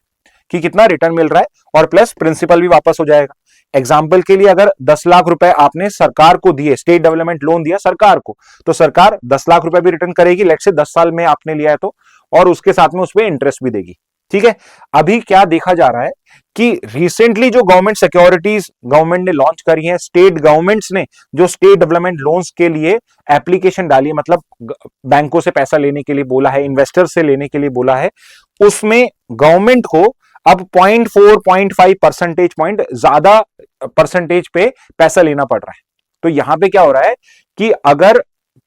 कि कितना रिटर्न मिल रहा है, और प्लस प्रिंसिपल भी वापस हो जाएगा। एग्जाम्पल के लिए अगर 10 लाख रुपए आपने सरकार को दिए, स्टेट डेवलपमेंट लोन दिया सरकार को, तो सरकार 10 लाख रुपए भी रिटर्न करेगी, लेट से 10 साल में आपने लिया है तो, और उसके साथ में उसमें इंटरेस्ट भी देगी। ठीक है, अभी क्या देखा जा रहा है कि रिसेंटली जो गवर्नमेंट सिक्योरिटीज गवर्नमेंट ने लॉन्च करी है, स्टेट गवर्नमेंट्स ने जो स्टेट डेवलपमेंट लोन्स के लिए एप्लीकेशन डाली है, मतलब बैंकों से पैसा लेने के लिए बोला है, इन्वेस्टर्स से लेने के लिए बोला है, उसमें गवर्नमेंट को अब 0.4 0.5 परसेंटेज पॉइंट ज्यादा परसेंटेज पे पैसा लेना पड़ रहा है। तो यहां पे क्या हो रहा है कि अगर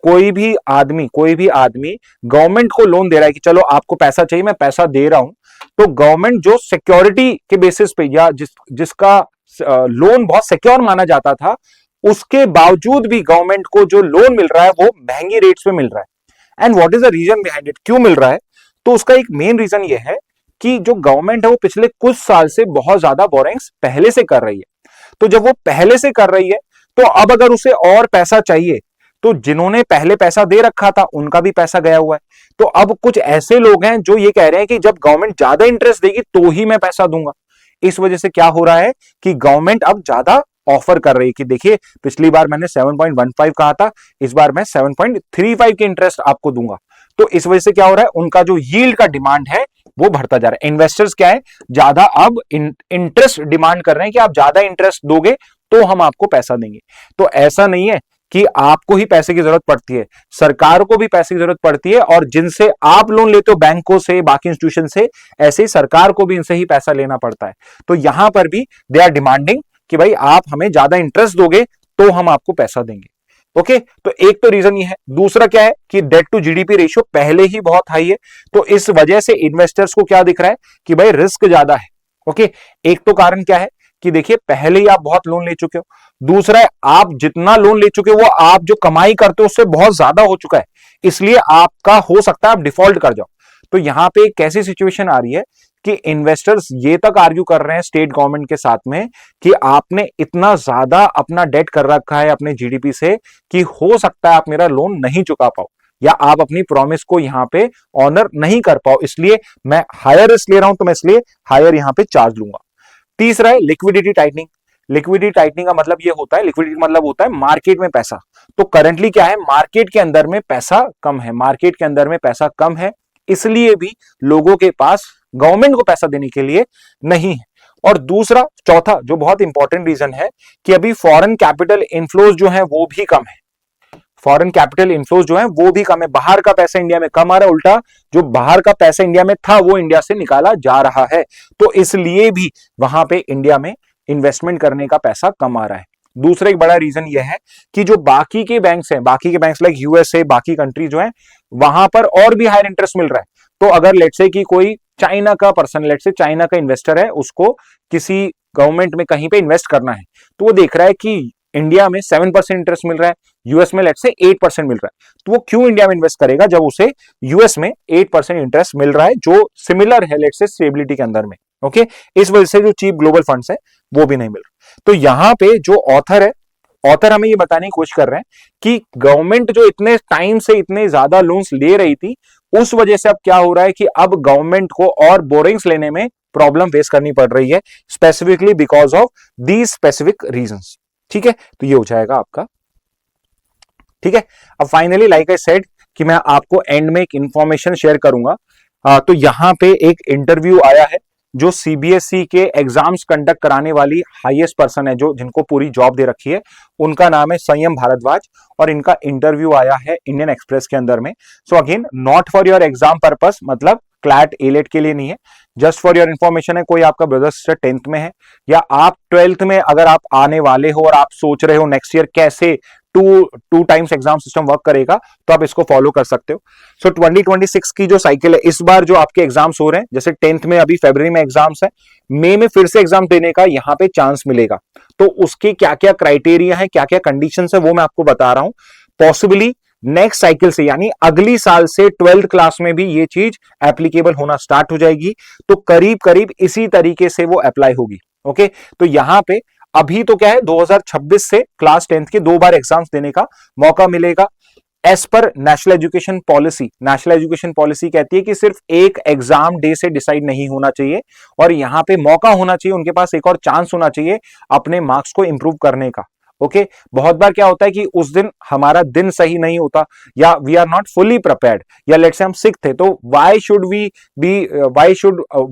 कोई भी आदमी गवर्नमेंट को लोन दे रहा है कि चलो आपको पैसा चाहिए, मैं पैसा दे रहा हूं, तो गवर्नमेंट जो सिक्योरिटी के बेसिस पे या जिसका लोन बहुत सिक्योर माना जाता था, उसके बावजूद भी गवर्नमेंट को जो लोन मिल रहा है वो महंगी रेट्स पे मिल रहा है। And what is the reason behind it, क्यों मिल रहा है? तो उसका एक मेन रीजन ये है कि जो गवर्नमेंट है वो पिछले कुछ साल से बहुत ज्यादा बोरिंग्स पहले से कर रही है। तो जब वो पहले से कर रही है तो अब अगर उसे और पैसा चाहिए, तो जिन्होंने पहले पैसा दे रखा था उनका भी पैसा गया हुआ है। तो अब कुछ ऐसे लोग हैं जो ये कह रहे हैं कि जब गवर्नमेंट ज्यादा इंटरेस्ट देगी तो ही मैं पैसा दूंगा। इस वजह से क्या हो रहा है कि गवर्नमेंट अब ज्यादा ऑफर कर रही है कि देखिए पिछली बार मैंने 7.15 कहा था, इस बार मैं 7.35 के इंटरेस्ट आपको दूंगा। तो इस वजह से क्या हो रहा है, उनका जो यील्ड का डिमांड है वो बढ़ता जा रहा है। इन्वेस्टर्स क्या है, ज्यादा अब इंटरेस्ट डिमांड कर रहे हैं कि आप ज्यादा इंटरेस्ट दोगे तो हम आपको पैसा देंगे। तो ऐसा नहीं है कि आपको ही पैसे की जरूरत पड़ती है, सरकार को भी पैसे की जरूरत पड़ती है, और जिनसे आप लोन लेते हो बैंकों से, बाकी इंस्टीट्यूशन से, ऐसे ही सरकार को भी इनसे ही पैसा लेना पड़ता है। तो यहां पर भी दे आर डिमांडिंग कि भाई आप हमें ज्यादा इंटरेस्ट दोगे तो हम आपको पैसा देंगे। ओके, तो एक तो रीजन ये है। दूसरा क्या है कि डेट टू जीडीपी रेशियो पहले ही बहुत हाई है, तो इस वजह से इन्वेस्टर्स को क्या दिख रहा है कि भाई रिस्क ज्यादा है। ओके, एक तो कारण क्या है कि देखिए पहले ही आप बहुत लोन ले चुके हो, दूसरा है आप जितना लोन ले चुके हो वो आप जो कमाई करते हो उससे बहुत ज्यादा हो चुका है, इसलिए आपका हो सकता है आप डिफॉल्ट कर जाओ। तो यहां पे एक कैसी सिचुएशन आ रही है कि इन्वेस्टर्स ये तक आर्ग्यू कर रहे हैं स्टेट गवर्नमेंट के साथ में कि आपने इतना ज्यादा अपना डेट कर रखा है अपने जीडीपी से कि हो सकता है आप मेरा लोन नहीं चुका पाओ, या आप अपनी प्रॉमिस को यहां पे ऑनर नहीं कर पाओ, इसलिए मैं हायर रिस्क ले रहा हूं, तो मैं इसलिए हायर यहां पे चार्ज लूंगा। तीसरा है लिक्विडिटी टाइटनिंग। लिक्विडिटी टाइटनिंग का मतलब ये होता है, लिक्विडिटी मतलब होता है मार्केट में पैसा। तो करंटली क्या है, मार्केट के अंदर में पैसा कम है, मार्केट के अंदर में पैसा कम है, इसलिए भी लोगों के पास गवर्नमेंट को पैसा देने के लिए नहीं है। और दूसरा, चौथा जो बहुत इंपॉर्टेंट रीजन है कि अभी फॉरेन कैपिटल इनफ्लोज जो है वो भी कम है। फॉरेन कैपिटल इनफ्लोज जो है वो भी कम है, बाहर का पैसा इंडिया में कम आ रहा है, उल्टा जो बाहर का पैसा इंडिया में था वो इंडिया से निकाला जा रहा है। तो इसलिए भी वहां पे इंडिया में इन्वेस्टमेंट करने का पैसा कम आ रहा है। दूसरा एक बड़ा रीजन यह है कि जो बाकी के बैंक्स हैं, बाकी के बैंक्स लाइक यूएसए, बाकी कंट्री जो है, वहां पर और भी हायर इंटरेस्ट मिल रहा है। तो अगर लेट्स से कि कोई चाइना का पर्सन, लेट्स से चाइना का इन्वेस्टर है, उसको किसी गवर्नमेंट में कहीं पे इन्वेस्ट करना है, तो वो देख रहा है कि इंडिया में 7% इंटरेस्ट मिल रहा है, यूएस में लेट्स से 8% मिल रहा है, तो वो क्यों इंडिया में इन्वेस्ट करेगा जब उसे यूएस में 8% इंटरेस्ट मिल रहा है जो सिमिलर है लेट्स से स्टेबिलिटी के अंदर में। ओके, इस वजह से जो चीप ग्लोबल फंड्स है वो भी नहीं मिल रहा। तो यहां पे जो ऑथर है, ऑथर हमें ये बताने की कोशिश कर रहे हैं कि गवर्नमेंट जो इतने टाइम से इतने ज्यादा लोन्स ले रही थी, उस वजह से अब क्या हो रहा है कि अब गवर्नमेंट को और बोरिंग्स लेने में प्रॉब्लम फेस करनी पड़ रही है, specifically because of these specific reasons. ठीक है, तो ये हो जाएगा आपका। ठीक है, अब फाइनली लाइक आई सेड कि मैं आपको एंड में एक इंफॉर्मेशन शेयर करूंगा। तो यहां पे एक इंटरव्यू आया है, जो सीबीएसई के एग्जाम्स कंडक्ट कराने वाली हाईएस्ट पर्सन है, जो जिनको पूरी जॉब दे रखी है, उनका नाम है संयम भारद्वाज, और इनका इंटरव्यू आया है इंडियन एक्सप्रेस के अंदर में। So again, not for your exam purpose, मतलब क्लैट एलेट के लिए नहीं है, जस्ट फॉर योर इंफॉर्मेशन है। कोई आपका ब्रदर सिस्टर 10th में है, या आप 12th में अगर आप आने वाले हो और आप सोच रहे हो नेक्स्ट ईयर कैसे two times exam system work करेगा, तो आप इसको फॉलो कर सकते हो। सो 2026 की जो साइकिल है, इस बार जो आपके एग्जाम्स हो रहे हैं, जैसे 10th में अभी फरवरी में एग्जाम्स है, मई में फिर से एग्जाम देने का यहां पे चांस मिलेगा। तो उसके क्या क्या क्राइटेरिया है, क्या क्या कंडीशन है, वो मैं आपको बता रहा हूं। पॉसिबली नेक्स्ट साइकिल से, यानी अगली साल से 12th क्लास में भी ये चीज एप्लीकेबल होना स्टार्ट हो जाएगी। तो करीब करीब इसी तरीके से वो अप्लाई होगी। ओके, तो यहां पे अभी तो क्या है, 2026 से क्लास 10th के 2 बार एग्जाम्स देने का मौका मिलेगा। As per national education policy, national education policy कहती है कि सिर्फ एक एग्जाम डे से डिसाइड नहीं होना चाहिए, और यहां पे मौका होना चाहिए, उनके पास एक और चांस होना चाहिए अपने मार्क्स को इंप्रूव करने का। ओके, बहुत बार क्या होता है कि उस दिन हमारा दिन सही नहीं होता, या we are not fully prepared, या लेट्स से हम सिक थे, तो why should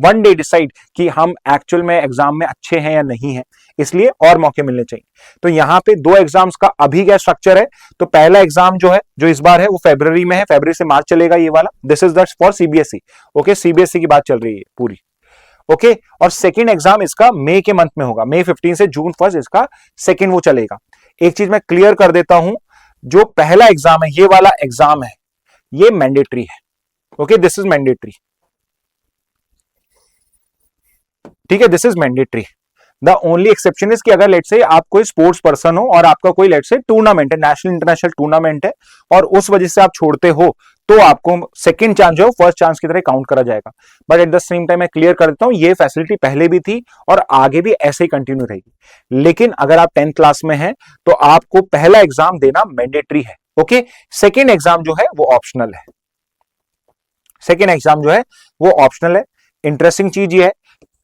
one day decide कि हम एक्चुअल में एग्जाम में अच्छे हैं या नहीं है, इसलिए और मौके मिलने चाहिए। तो यहां पे 2 एग्जाम्स का अभी क्या स्ट्रक्चर है, तो पहला एग्जाम जो है, जो इस बार है, वो फरवरी में है, फरवरी से मार्च चलेगा ये वाला। This is that's for CBSE. Okay, CBSE की बात चल रही है पूरी। ओके, और सेकेंड एग्जाम इसका मई के मंथ में होगा, मई 15 से जून 1 इसका सेकेंड वो चलेगा। एक चीज मैं क्लियर कर देता हूं, जो पहला एग्जाम है, ये वाला एग्जाम है, ये मैंडेटरी है। Okay, this is mandatory. ठीक है, this is mandatory. The only exception is कि अगर लेट से आप कोई स्पोर्ट्स पर्सन हो और आपका कोई लेट से टूर्नामेंट है, नेशनल इंटरनेशनल टूर्नामेंट है, और उस वजह से आप छोड़ते हो, तो आपको सेकंड चांस जो फर्स्ट चांस की तरह काउंट करा जाएगा। But at the same time मैं क्लियर कर देता हूं, ये फैसिलिटी पहले भी थी और आगे भी ऐसे ही कंटिन्यू रहेगी। लेकिन अगर आप 10th क्लास में हैं, तो आपको पहला एग्जाम देना मैंडेटरी है। ओके, सेकेंड एग्जाम जो है वो ऑप्शनल है। सेकेंड एग्जाम जो है वो ऑप्शनल है। इंटरेस्टिंग चीज ये है,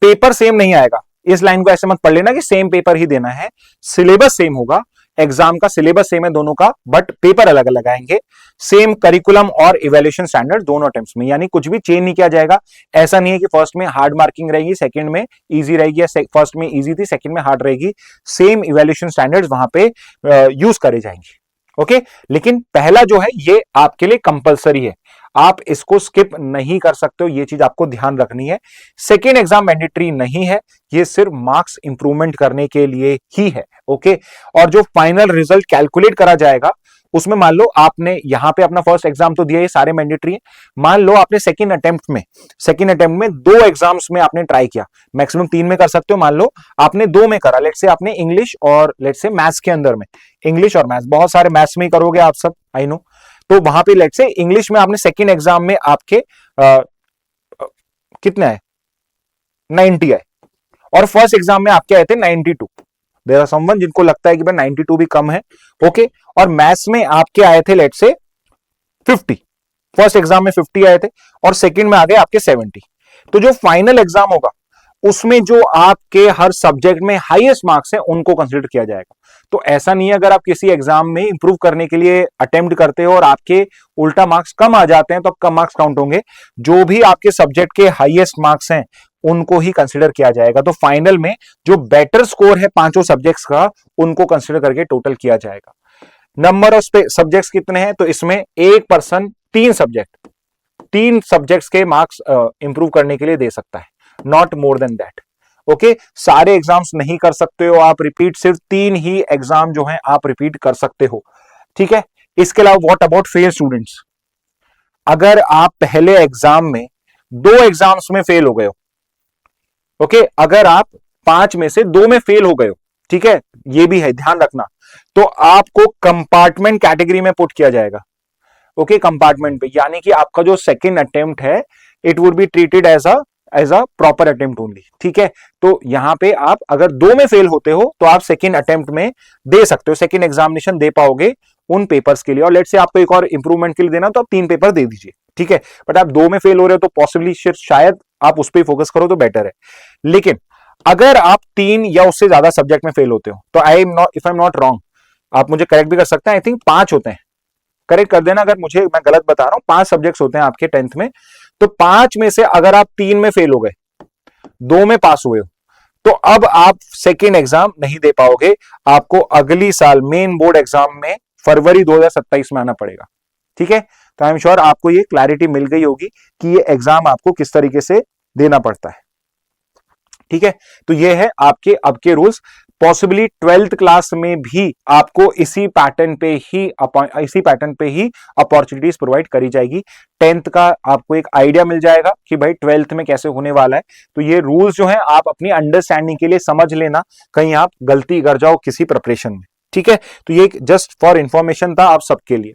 पेपर सेम नहीं आएगा। इस लाइन को ऐसे मत पढ़ लेना कि सेम पेपर ही देना है, सिलेबस सेम होगा, एग्जाम का सिलेबस सेम है दोनों का, बट पेपर अलग अलग आएंगे। सेम करिकुलम और इवैल्यूएशन स्टैंडर्ड दोनों अटेम्प्ट्स में, यानी कुछ भी चेंज नहीं किया जाएगा। ऐसा नहीं है कि फर्स्ट में हार्ड मार्किंग रहेगी, सेकंड में इजी रहेगी, या फर्स्ट में इजी थी सेकंड में हार्ड रहेगी। सेम इवैल्यूएशन स्टैंडर्ड्स वहां पे यूज करे जाएंगे। ओके, लेकिन पहला जो है ये आपके लिए कंपलसरी है, आप इसको स्किप नहीं कर सकते हो, ये चीज आपको ध्यान रखनी है। सेकेंड एग्जाम मैंडेटरी नहीं है, ये सिर्फ मार्क्स इंप्रूवमेंट करने के लिए ही है। ओके, और जो फाइनल रिजल्ट कैलकुलेट करा जाएगा, उसमें मान लो आपने यहां पे अपना फर्स्ट एग्जाम तो दिया, ये सारे मैंडेटरी है। मान लो आपने सेकंड अटेम्प्ट में 2 एग्जाम्स में आपने ट्राई किया, मैक्सिमम 3 में कर सकते हो, मान लो आपने 2 में करा, लेट्स से आपने इंग्लिश और लेट्स से मैथ्स के अंदर में, इंग्लिश और मैथ्स, बहुत सारे मैथ्स में ही करोगे आप सब, आई नो। तो वहां पे लेट्स से इंग्लिश में आपने सेकंड एग्जाम में आपके कितने आए, 90 आए, और फर्स्ट एग्जाम में आपके आए थे 92। देयर आर समवन जिनको लगता है कि भाई 92 भी कम है। ओके, और मैथ्स में आपके आए थे लेट्स से 50, फर्स्ट एग्जाम में 50 आए थे, और सेकंड में आ गए आपके 70। तो जो फाइनल एग्जाम होगा, उसमें जो आपके हर सब्जेक्ट में हाईएस्ट मार्क्स है, उनको कंसीडर किया जाएगा। तो ऐसा नहीं है अगर आप किसी एग्जाम में इंप्रूव करने के लिए अटेम्प्ट करते हो और आपके उल्टा मार्क्स कम आ जाते हैं, तो कम मार्क्स काउंट होंगे। जो भी आपके सब्जेक्ट के हाईएस्ट मार्क्स हैं, उनको ही कंसीडर किया जाएगा। तो फाइनल में जो बेटर स्कोर है 5 सब्जेक्ट्स का, उनको कंसीडर करके टोटल किया जाएगा। नंबर ऑफ सब्जेक्ट्स कितने हैं, तो इसमें एक पर्सन 3 सब्जेक्ट्स के मार्क्स इंप्रूव करने के लिए दे सकता है, not more than that. Okay, सारे एग्जाम्स नहीं कर सकते हो आप रिपीट, सिर्फ 3 ही एग्जाम जो हैं आप रिपीट कर सकते हो। ठीक है, इसके अलावा व्हाट अबाउट फेल स्टूडेंट्स, अगर आप पहले एग्जाम में 2 एग्जाम्स में फेल हो गए हो, ओके, अगर आप 5 में से 2 में फेल हो गए हो, ठीक है, ये भी है ध्यान रखना, तो आपको कंपार्टमेंट कैटेगरी में पुट किया जाएगा। ओके, कंपार्टमेंट पे, यानी कि आपका जो सेकंड अटेम्प्ट है, it would be treated as a as a proper attempt only, ठीक है। तो यहां पे आप अगर 2 में फेल होते हो तो आप सेकेंड अटेम्प्ट में दे सकते हो, सेकेंड एग्जामिनेशन दे पाओगे उन पेपर्स के लिए। और लेट से आपको एक और इंप्रूवमेंट के लिए देना तो आप 3 पेपर दे दीजिए, ठीक है। बट आप 2 में फेल हो रहे हो तो पॉसिबली शायद आप उस पर फोकस करो तो बेटर है। लेकिन अगर आप 3 या उससे ज्यादा सब्जेक्ट में फेल होते हो तो if I am not wrong, आप मुझे करेक्ट भी कर सकते हैं, आई थिंक 5 होते हैं, करेक्ट कर देना अगर मुझे मैं गलत बता रहा हूं। 5 सब्जेक्ट्स होते हैं आपके 10th में, तो 5 में से अगर आप 3 में फेल हो गए, 2 में पास हुए हो, तो अब आप सेकेंड एग्जाम नहीं दे पाओगे, आपको अगली साल मेन बोर्ड एग्जाम में फरवरी 2027 में आना पड़ेगा, ठीक है। तो आई एम श्योर आपको ये क्लैरिटी मिल गई होगी कि ये एग्जाम आपको किस तरीके से देना पड़ता है, ठीक है। तो ये है आपके अब के रूल्स। पॉसिबली 12th क्लास में भी आपको इसी पैटर्न पे ही अपॉर्चुनिटीज प्रोवाइड करी जाएगी। 10th का आपको एक आइडिया मिल जाएगा कि भाई 12th में कैसे होने वाला है। तो ये रूल्स जो है आप अपनी अंडरस्टैंडिंग के लिए समझ लेना, कहीं आप गलती कर जाओ किसी प्रिपरेशन में, ठीक है। तो ये जस्ट फॉर इंफॉर्मेशन था आप सबके लिए।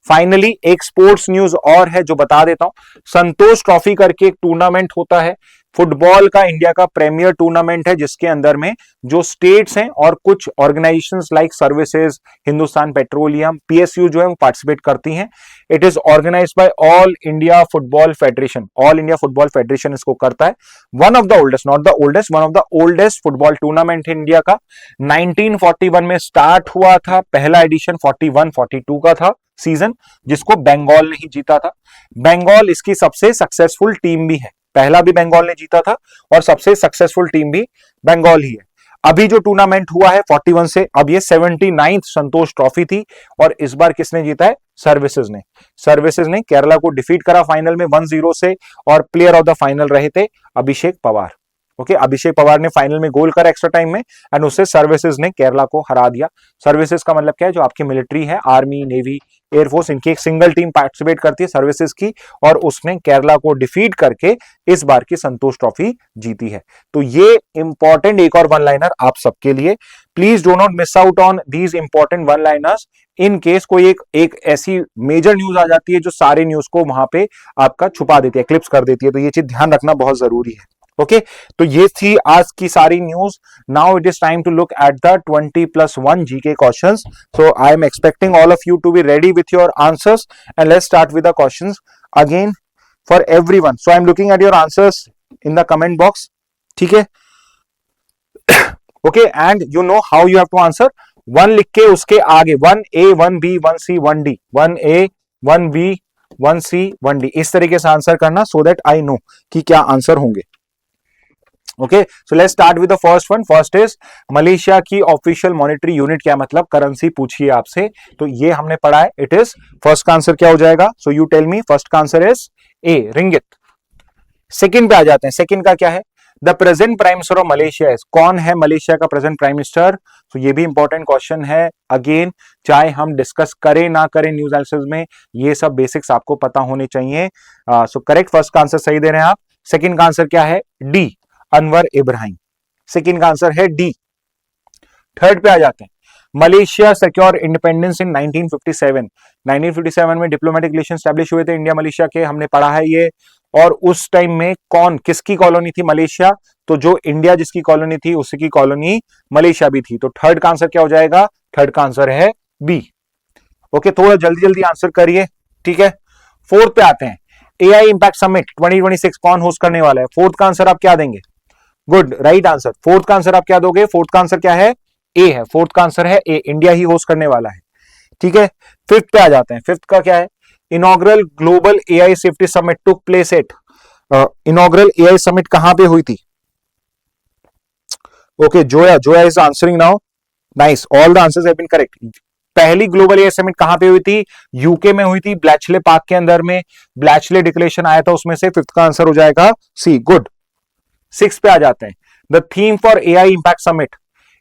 फाइनली एक स्पोर्ट्स न्यूज और है जो बता देता हूं। संतोष ट्रॉफी करके एक टूर्नामेंट होता है, फुटबॉल का इंडिया का प्रीमियर टूर्नामेंट है, जिसके अंदर में जो स्टेट्स हैं और कुछ organisations like services, Hindustan Petroleum, PSU जो है वो पार्टिसिपेट करती हैं। It is organised by All India Football Federation, All India Football Federation इसको करता है। One of the oldest, not the oldest, one of the oldest football tournament है India का। 1941 में स्टार्ट हुआ था, पहला एडिशन 41-42 का था सीजन, जिसको बंगाल ने ही जीता था। बंगाल इसकी सबसे सक्सेसफुल टीम भी है, पहला भी बंगाल ने जीता था और सबसे सक्सेसफुल टीम भी बंगाल ही है। अभी जो टूर्नामेंट हुआ है 41 से, अब ये 79th संतोष ट्रॉफी थी और इस बार किसने जीता है? सर्विसेज ने केरला को डिफीट करा फाइनल में 1-0 से, और प्लेयर ऑफ द फाइनल रहे थे अभिषेक पवार। ओके, अभिषेक पवार ने फाइनल में गोल करा एक्स्ट्रा टाइम में एंड उससे सर्विसेज ने केरला को हरा दिया। सर्विसेज का मतलब क्या है? जो आपकी मिलिट्री है, आर्मी, नेवी, एयरफोर्स, इनकी एक सिंगल टीम पार्टिसिपेट करती है सर्विसेज की, और उसने केरला को डिफीट करके इस बार की संतोष ट्रॉफी जीती है। तो ये इंपॉर्टेंट एक और वन लाइनर आप सबके लिए, please do not miss out on these important one liners. In case कोई एक ऐसी मेजर न्यूज आ जाती है जो सारे न्यूज को वहां पे आपका छुपा देती है, क्लिप्स कर देती है, तो ये चीज ध्यान रखना बहुत जरूरी है। ओके, तो ये थी आज की सारी news. Now it is time to look at the 20+1 GK questions. So I am expecting all of you to be ready with your answers and let's start with the questions again for everyone. So I am looking at your answers in the comment box, ठीक है। Okay, and you know how you have to answer. 1 लिख के उसके आगे 1A 1B 1C 1D, 1A 1B 1C 1D, इस तरीके से answer करना, सो दैट आई नो कि क्या आंसर होंगे। Okay, so let's start with the first one. First is Malaysia की ऑफिशियल मॉनेटरी यूनिट क्या मतलब, करेंसी पूछिए आपसे, तो ये हमने पढ़ा है। इट इज, फर्स्ट का आंसर क्या हो जाएगा? So you tell me, first का answer is A, ringgit. Second पे आ जाते हैं, सेकंड का क्या है? The present prime minister of Malaysia is, कौन है मलेशिया का प्रेजेंट प्राइम मिनिस्टर? तो ये भी इंपॉर्टेंट क्वेश्चन है। अगेन, चाहे हम डिस्कस करें ना करें न्यूज एनालिसिस में, ये सब बेसिक्स आपको पता होने चाहिए। सो करेक्ट, फर्स्ट का आंसर सही दे रहे हैं आप। सेकंड का आंसर क्या है? डी, अनवर इब्राहिम। सेकंड का आंसर है डी। थर्ड पे आ जाते हैं, मलेशिया सिक्योर इंडिपेंडेंस इन 1957। 1957 में डिप्लोमेटिक रिलेशन स्टैब्लिश हुए थे इंडिया मलेशिया के, हमने पढ़ा है ये। और उस टाइम में कौन किसकी कॉलोनी थी? मलेशिया। तो जो इंडिया जिसकी कॉलोनी थी उसकी कॉलोनी मलेशिया भी थी। तो थर्ड का आंसर क्या हो जाएगा? थर्ड का आंसर है बी। ओके, थोड़ा जल्दी जल्दी आंसर करिए, ठीक है। फोर्थ पे आते हैं, एआई इंपैक्ट समिट 2026 कौन होस्ट करने वाला है? फोर्थ का आंसर आप क्या देंगे? Good, right answer. फोर्थ का आंसर आप क्या दोगे? फोर्थ का आंसर क्या है? ए है। फोर्थ का आंसर है ए, इंडिया ही होस्ट करने वाला है, ठीक है। फिफ्थ पे आ जाते हैं, फिफ्थ का क्या है? Inaugural global AI safety summit took place at, inaugural AI summit कहां पे हुई थी? Okay, Zoya is answering now, nice, all the answers have been correct. पहली ग्लोबल एआई समिट कहां पे हुई थी? यूके में हुई थी, ब्लैचले पार्क के अंदर में, ब्लैचले डिक्लेरेशन आया था उसमें से, फिफ्थ का आंसर हो जाएगा सी, गुड। सिक्स पे आ जाते हैं, the theme for AI impact summit,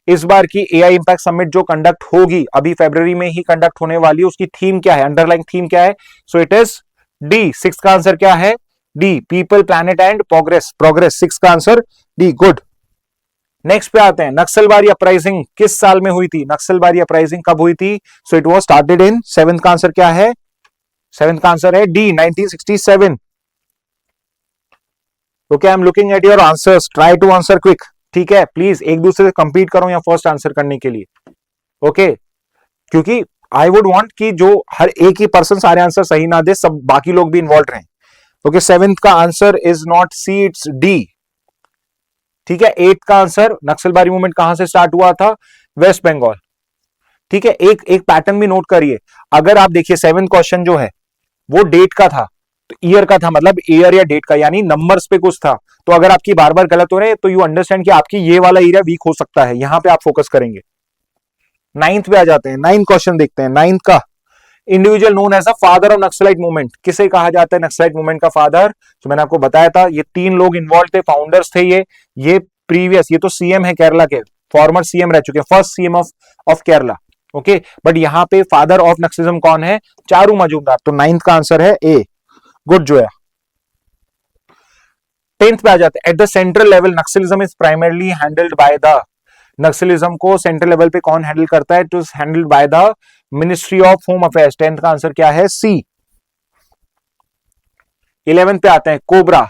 इस बार की एआई इंपैक्ट समिट जो कंडक्ट होगी, अभी फरवरी में ही कंडक्ट होने वाली है, उसकी थीम क्या है? अंडरलाइन थीम क्या है? सो इट इज डी। सिक्स का आंसर क्या है? D, people planet and progress. Six का आंसर डी, गुड। नेक्स्ट पे आते हैं, नक्सलबारी अपराइजिंग किस साल में हुई थी? नक्सलबारी अपराइजिंग कब हुई थी? So it was started in, seventh का आंसर क्या है? सेवेंथ का आंसर है D, 1967। Okay, I am looking at your answers, try to answer quick. ठीक है, प्लीज एक दूसरे से कंपीट करो या फर्स्ट आंसर करने के लिए। ओके, क्योंकि आई वुड वांट कि जो हर एक ही पर्सन सारे आंसर सही ना दे, सब बाकी लोग भी इन्वॉल्व रहें। ओके, सेवेंथ का answer is not C, it's D. ठीक है, एट का आंसर नक्सलबारी मूवमेंट कहां से स्टार्ट हुआ था? वेस्ट बंगाल। ठीक है, एक एक पैटर्न भी नोट करिए। अगर आप देखिए सेवेंथ क्वेश्चन जो है वो डेट का था, तो ईयर का था, मतलब ईयर या डेट का, यानी नंबर्स पे कुछ था। तो अगर आपकी बार बार गलत हो रहे हैं तो यू अंडरस्टैंड कि आपकी ये वाला एरिया वीक हो सकता है, यहां पे आप फोकस करेंगे। नाइन्थ पे आ जाते हैं, नाइन्थ क्वेश्चन देखते हैं। नाइन्थ का, individual known as a father of Naxalite movement, किसे कहा जाता है नक्सलाइट मूवमेंट का फादर? जो मैंने आपको बताया था, ये तीन लोग इन्वॉल्व थे, फाउंडर्स थे ये प्रीवियस, ये तो सीएम है केरला के, फॉर्मर सीएम रह चुके हैं, first CM of Kerala. Okay, but यहां पे फादर ऑफ नक्सलिज्म कौन है? चारू मजूमदार। तो नाइन्थ का आंसर है ए। गुड जोया। टेंथ पे आ जाते हैं, at the central level Naxalism is primarily handled by the, Naxalism को सेंट्रल लेवल पे कौन हैंडल करता है? It is handled by the ministry of home affairs. Tenth का आंसर क्या है? सी। 11 पे आते हैं, COBRA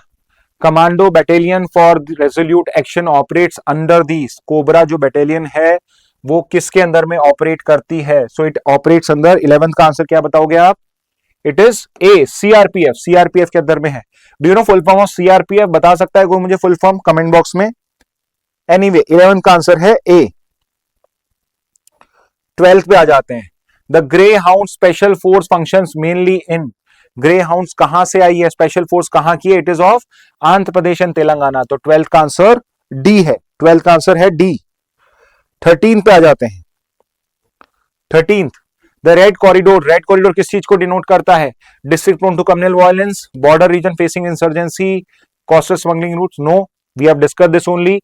commando battalion for resolute action operates under these. COBRA जो बैटेलियन है वो किसके अंदर में ऑपरेट करती है? So it operates under, 11th का आंसर क्या बताओगे आप? It is a, CRPF. CRPF के अंदर में है। Do you know full form of CRPF? बता सकता है कोई मुझे फुल फॉर्म कमेंट बॉक्स में? एनीवे 11th का आंसर है ए। 12th पे आ जाते हैं, the grey hound special force functions mainly in, grey hounds कहां से आई है, स्पेशल फोर्स कहां की है? It is of Andhra Pradesh and Telangana. तो 12th का आंसर डी है, 12th का आंसर है डी। 13 पे आ जाते हैं, 13th, the red corridor, red corridor किस चीज को डिनोट करता है? District prone to communal violence, border region facing insurgency, coastal smuggling routes. No, we have discuss this only.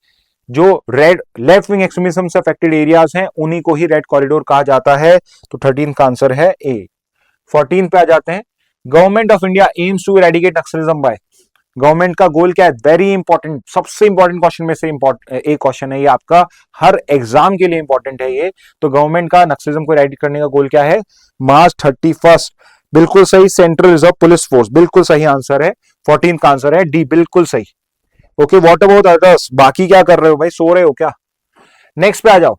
जो रेड लेफ्ट विंग एक्सट्रीमिज्म से अफेक्टेड एरियाज हैं उन्हीं को ही रेड कॉरिडोर कहा जाता है। तो 13 का आंसर है ए। 14 पे आ जाते हैं, government of India aims to eradicate Naxalism by, government का गोल क्या है? वेरी इंपॉर्टेंट, सबसे इंपॉर्टेंट क्वेश्चन में से एक क्वेश्चन है ये आपका, हर एग्जाम के लिए इंपॉर्टेंट है ये। तो गवर्नमेंट का नक्सलिज्म को इरेडिकेट करने का गोल क्या है? मार्च 31। बिल्कुल सही, सेंट्रल रिजर्व पुलिस फोर्स, बिल्कुल सही आंसर है। 14 का आंसर है डी, बिल्कुल सही। Okay, what about others? बाकी क्या कर रहे हो भाई, सो रहे हो क्या? नेक्स्ट पे आ जाओ,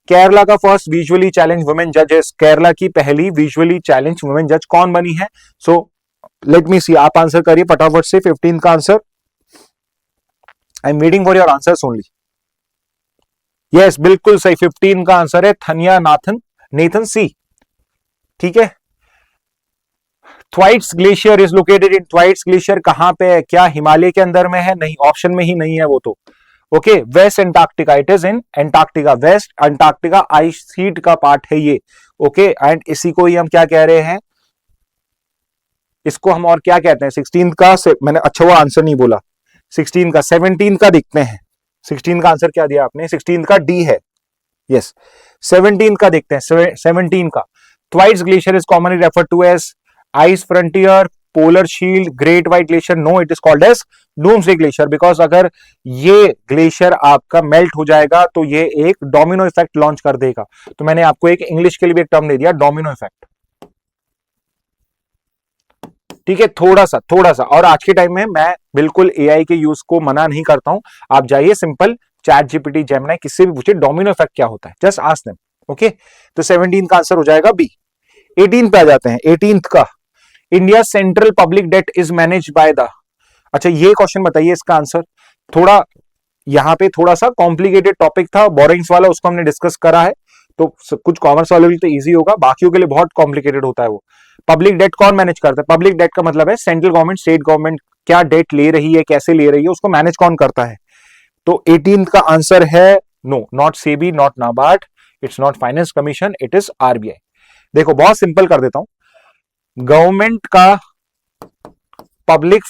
केरला का फर्स्ट विजुअली चैलेंज वुमेन जजेस, केरला की पहली विजुअली चैलेंज वुमेन जज कौन बनी है? सो लेट मी सी, आप आंसर करिए फटाफट से। 15 का answer, I am waiting for your answers only. Yes, बिल्कुल सही, 15 का आंसर है थनिया नेथन सी। ठीक है, Thwaites glacier is located in, Thwaites glacier कहां पे है? क्या हिमालय के अंदर में है? नहीं, ऑप्शन में ही नहीं है वो तो। Okay, west Antarctica, it is in Antarctica, west Antarctica ice sheet का पार्ट है ये। ओके, एंड इसी को ही हम क्या कह रहे हैं? इसको हम और क्या कहते हैं? 16 का मैंने अच्छा वो आंसर नहीं बोला, 16 का, 17 का देखते हैं। 16 का आंसर क्या दिया आपने? 16 का डी है। यस, 17 का देखते हैं। 17 का, Thwaites glacier is commonly referred to as ice frontier, polar shield, great white glacier. No, it is called as doomsday glacier, because अगर ये ग्लेशियर आपका मेल्ट हो जाएगा तो ये एक डोमिनो इफेक्ट लॉन्च कर देगा। तो मैंने आपको एक इंग्लिश के लिए भी एक टर्म दे दिया, डोमिनो इफेक्ट। ठीक है, थोड़ा सा। और आज के टाइम में मैं बिल्कुल एआई के यूज को मना नहीं करता हूं। आप जाइए सिंपल चैट जीपीटी, जेमिनी, किससे भी पूछिए डोमिनो इफेक्ट क्या होता है, जस्ट आस्क देम। ओके, तो 17 का आंसर हो जाएगा बी। 18 पे आ जाते हैं, 18th का, India central public debt is manage by the, अच्छा ये क्वेश्चन बताइए इसका आंसर। थोड़ा यहां पे थोड़ा सा कॉम्प्लिकेटेड टॉपिक था, बोरिंग्स वाला, उसको हमने डिस्कस करा है। तो कुछ कॉमर्स वालों के लिए तो इजी होगा, बाकियों के लिए बहुत कॉम्प्लिकेटेड होता है वो। पब्लिक डेट कौन मैनेज करता है? पब्लिक डेट का मतलब है सेंट्रल गवर्नमेंट, स्टेट गवर्नमेंट क्या डेट ले रही है, कैसे ले रही है, उसको मैनेज कौन करता है? तो 18th का आंसर है no, not SEBI, not NABARD, it's not finance commission, it is RBI. देखो बहुत सिंपल कर देता हूं, गवर्नमेंट का पब्लिक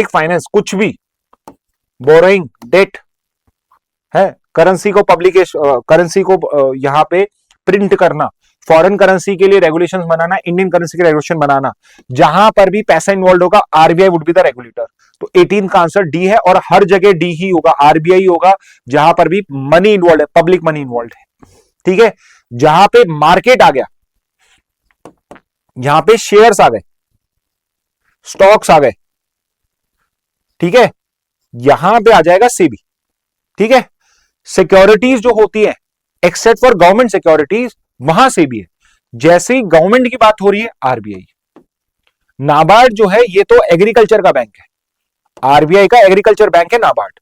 फाइनेंस कुछ भी, बोरोइंग, डेट है, करेंसी को करेंसी को यहां पे प्रिंट करना, फॉरेन करेंसी के लिए रेगुलेशंस बनाना, इंडियन करेंसी के रेगुलेशन बनाना, जहां पर भी पैसा इन्वॉल्व होगा RBI would be the regulator. तो 18 का आंसर डी है, और हर जगह डी ही होगा, आरबीआई होगा जहां पर भी मनी इन्वॉल्व है, पब्लिक मनी इन्वॉल्व है। ठीक है, जहां पे मार्केट आ गया, जहां पे शेयर्स आ गए, स्टॉक्स आ गए, ठीक है, यहां पे आ जाएगा सेबी, ठीक है। सिक्योरिटीज जो होती है एक्सेप्ट फॉर गवर्नमेंट सिक्योरिटीज, वहां सेबी है। जैसे ही गवर्नमेंट की बात हो रही है आरबीआई। नाबार्ड जो है ये तो एग्रीकल्चर का बैंक है, आरबीआई का एग्रीकल्चर बैंक है नाबार्ड।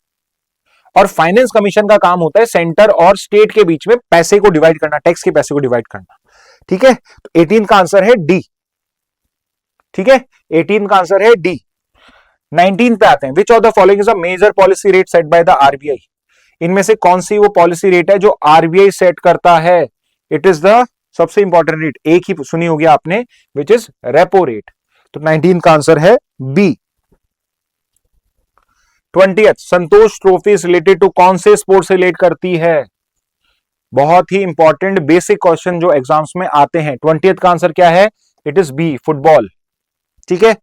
और फाइनेंस कमीशन का काम होता है सेंटर और स्टेट के बीच में पैसे को डिवाइड करना, टैक्स के पैसे को डिवाइड करना, ठीक है। तो 18 का आंसर है डी, ठीक है, 18 का आंसर है डी। 19 पे आते हैं, which of the following is a major policy rate set by the RBI. इनमें से कौन सी वो पॉलिसी रेट है जो आरबीआई सेट करता है? इट इज द सबसे इंपॉर्टेंट रेट, एक ही सुनी होगी आपने, विच इज रेपो रेट। तो 19 का आंसर है B. 20th, Santosh trophy related to कौन से स्पोर्ट से रिलेट करती है? बहुत ही इंपॉर्टेंट बेसिक क्वेश्चन जो एग्जाम्स में आते हैं। 20th का आंसर क्या है? इट इज बी, फुटबॉल, ठीक है।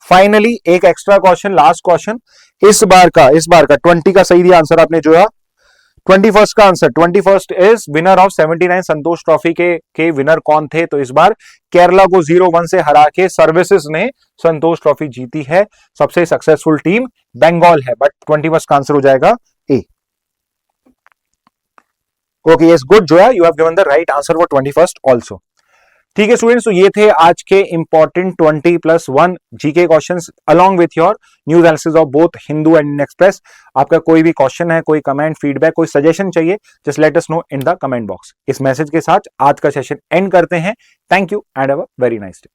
फाइनली एक एक्स्ट्रा क्वेश्चन, लास्ट क्वेश्चन इस बार का 20 का सही दिया आंसर आपने जो है। 21st का answer, 21st is winner of 79 Santosh trophy के विनर कौन थे? तो इस बार केरला को 0-1 से हरा के सर्विसेज ने संतोष ट्रॉफी जीती है। सबसे सक्सेसफुल टीम बंगाल है, बट 21st का आंसर हो जाएगा A. Okay, yes, good Zoya, you have given the right answer for 21st also. ठीक है स्टूडेंट्स, तो ये थे आज के important 20+1 GK questions along with your news analysis of both Hindu and Indian Express. आपका कोई भी क्वेश्चन है, कोई कमेंट, फीडबैक, कोई सजेशन चाहिए, just let us know in the comment box. इस मैसेज के साथ आज का सेशन एंड करते हैं। Thank you and have a very nice day.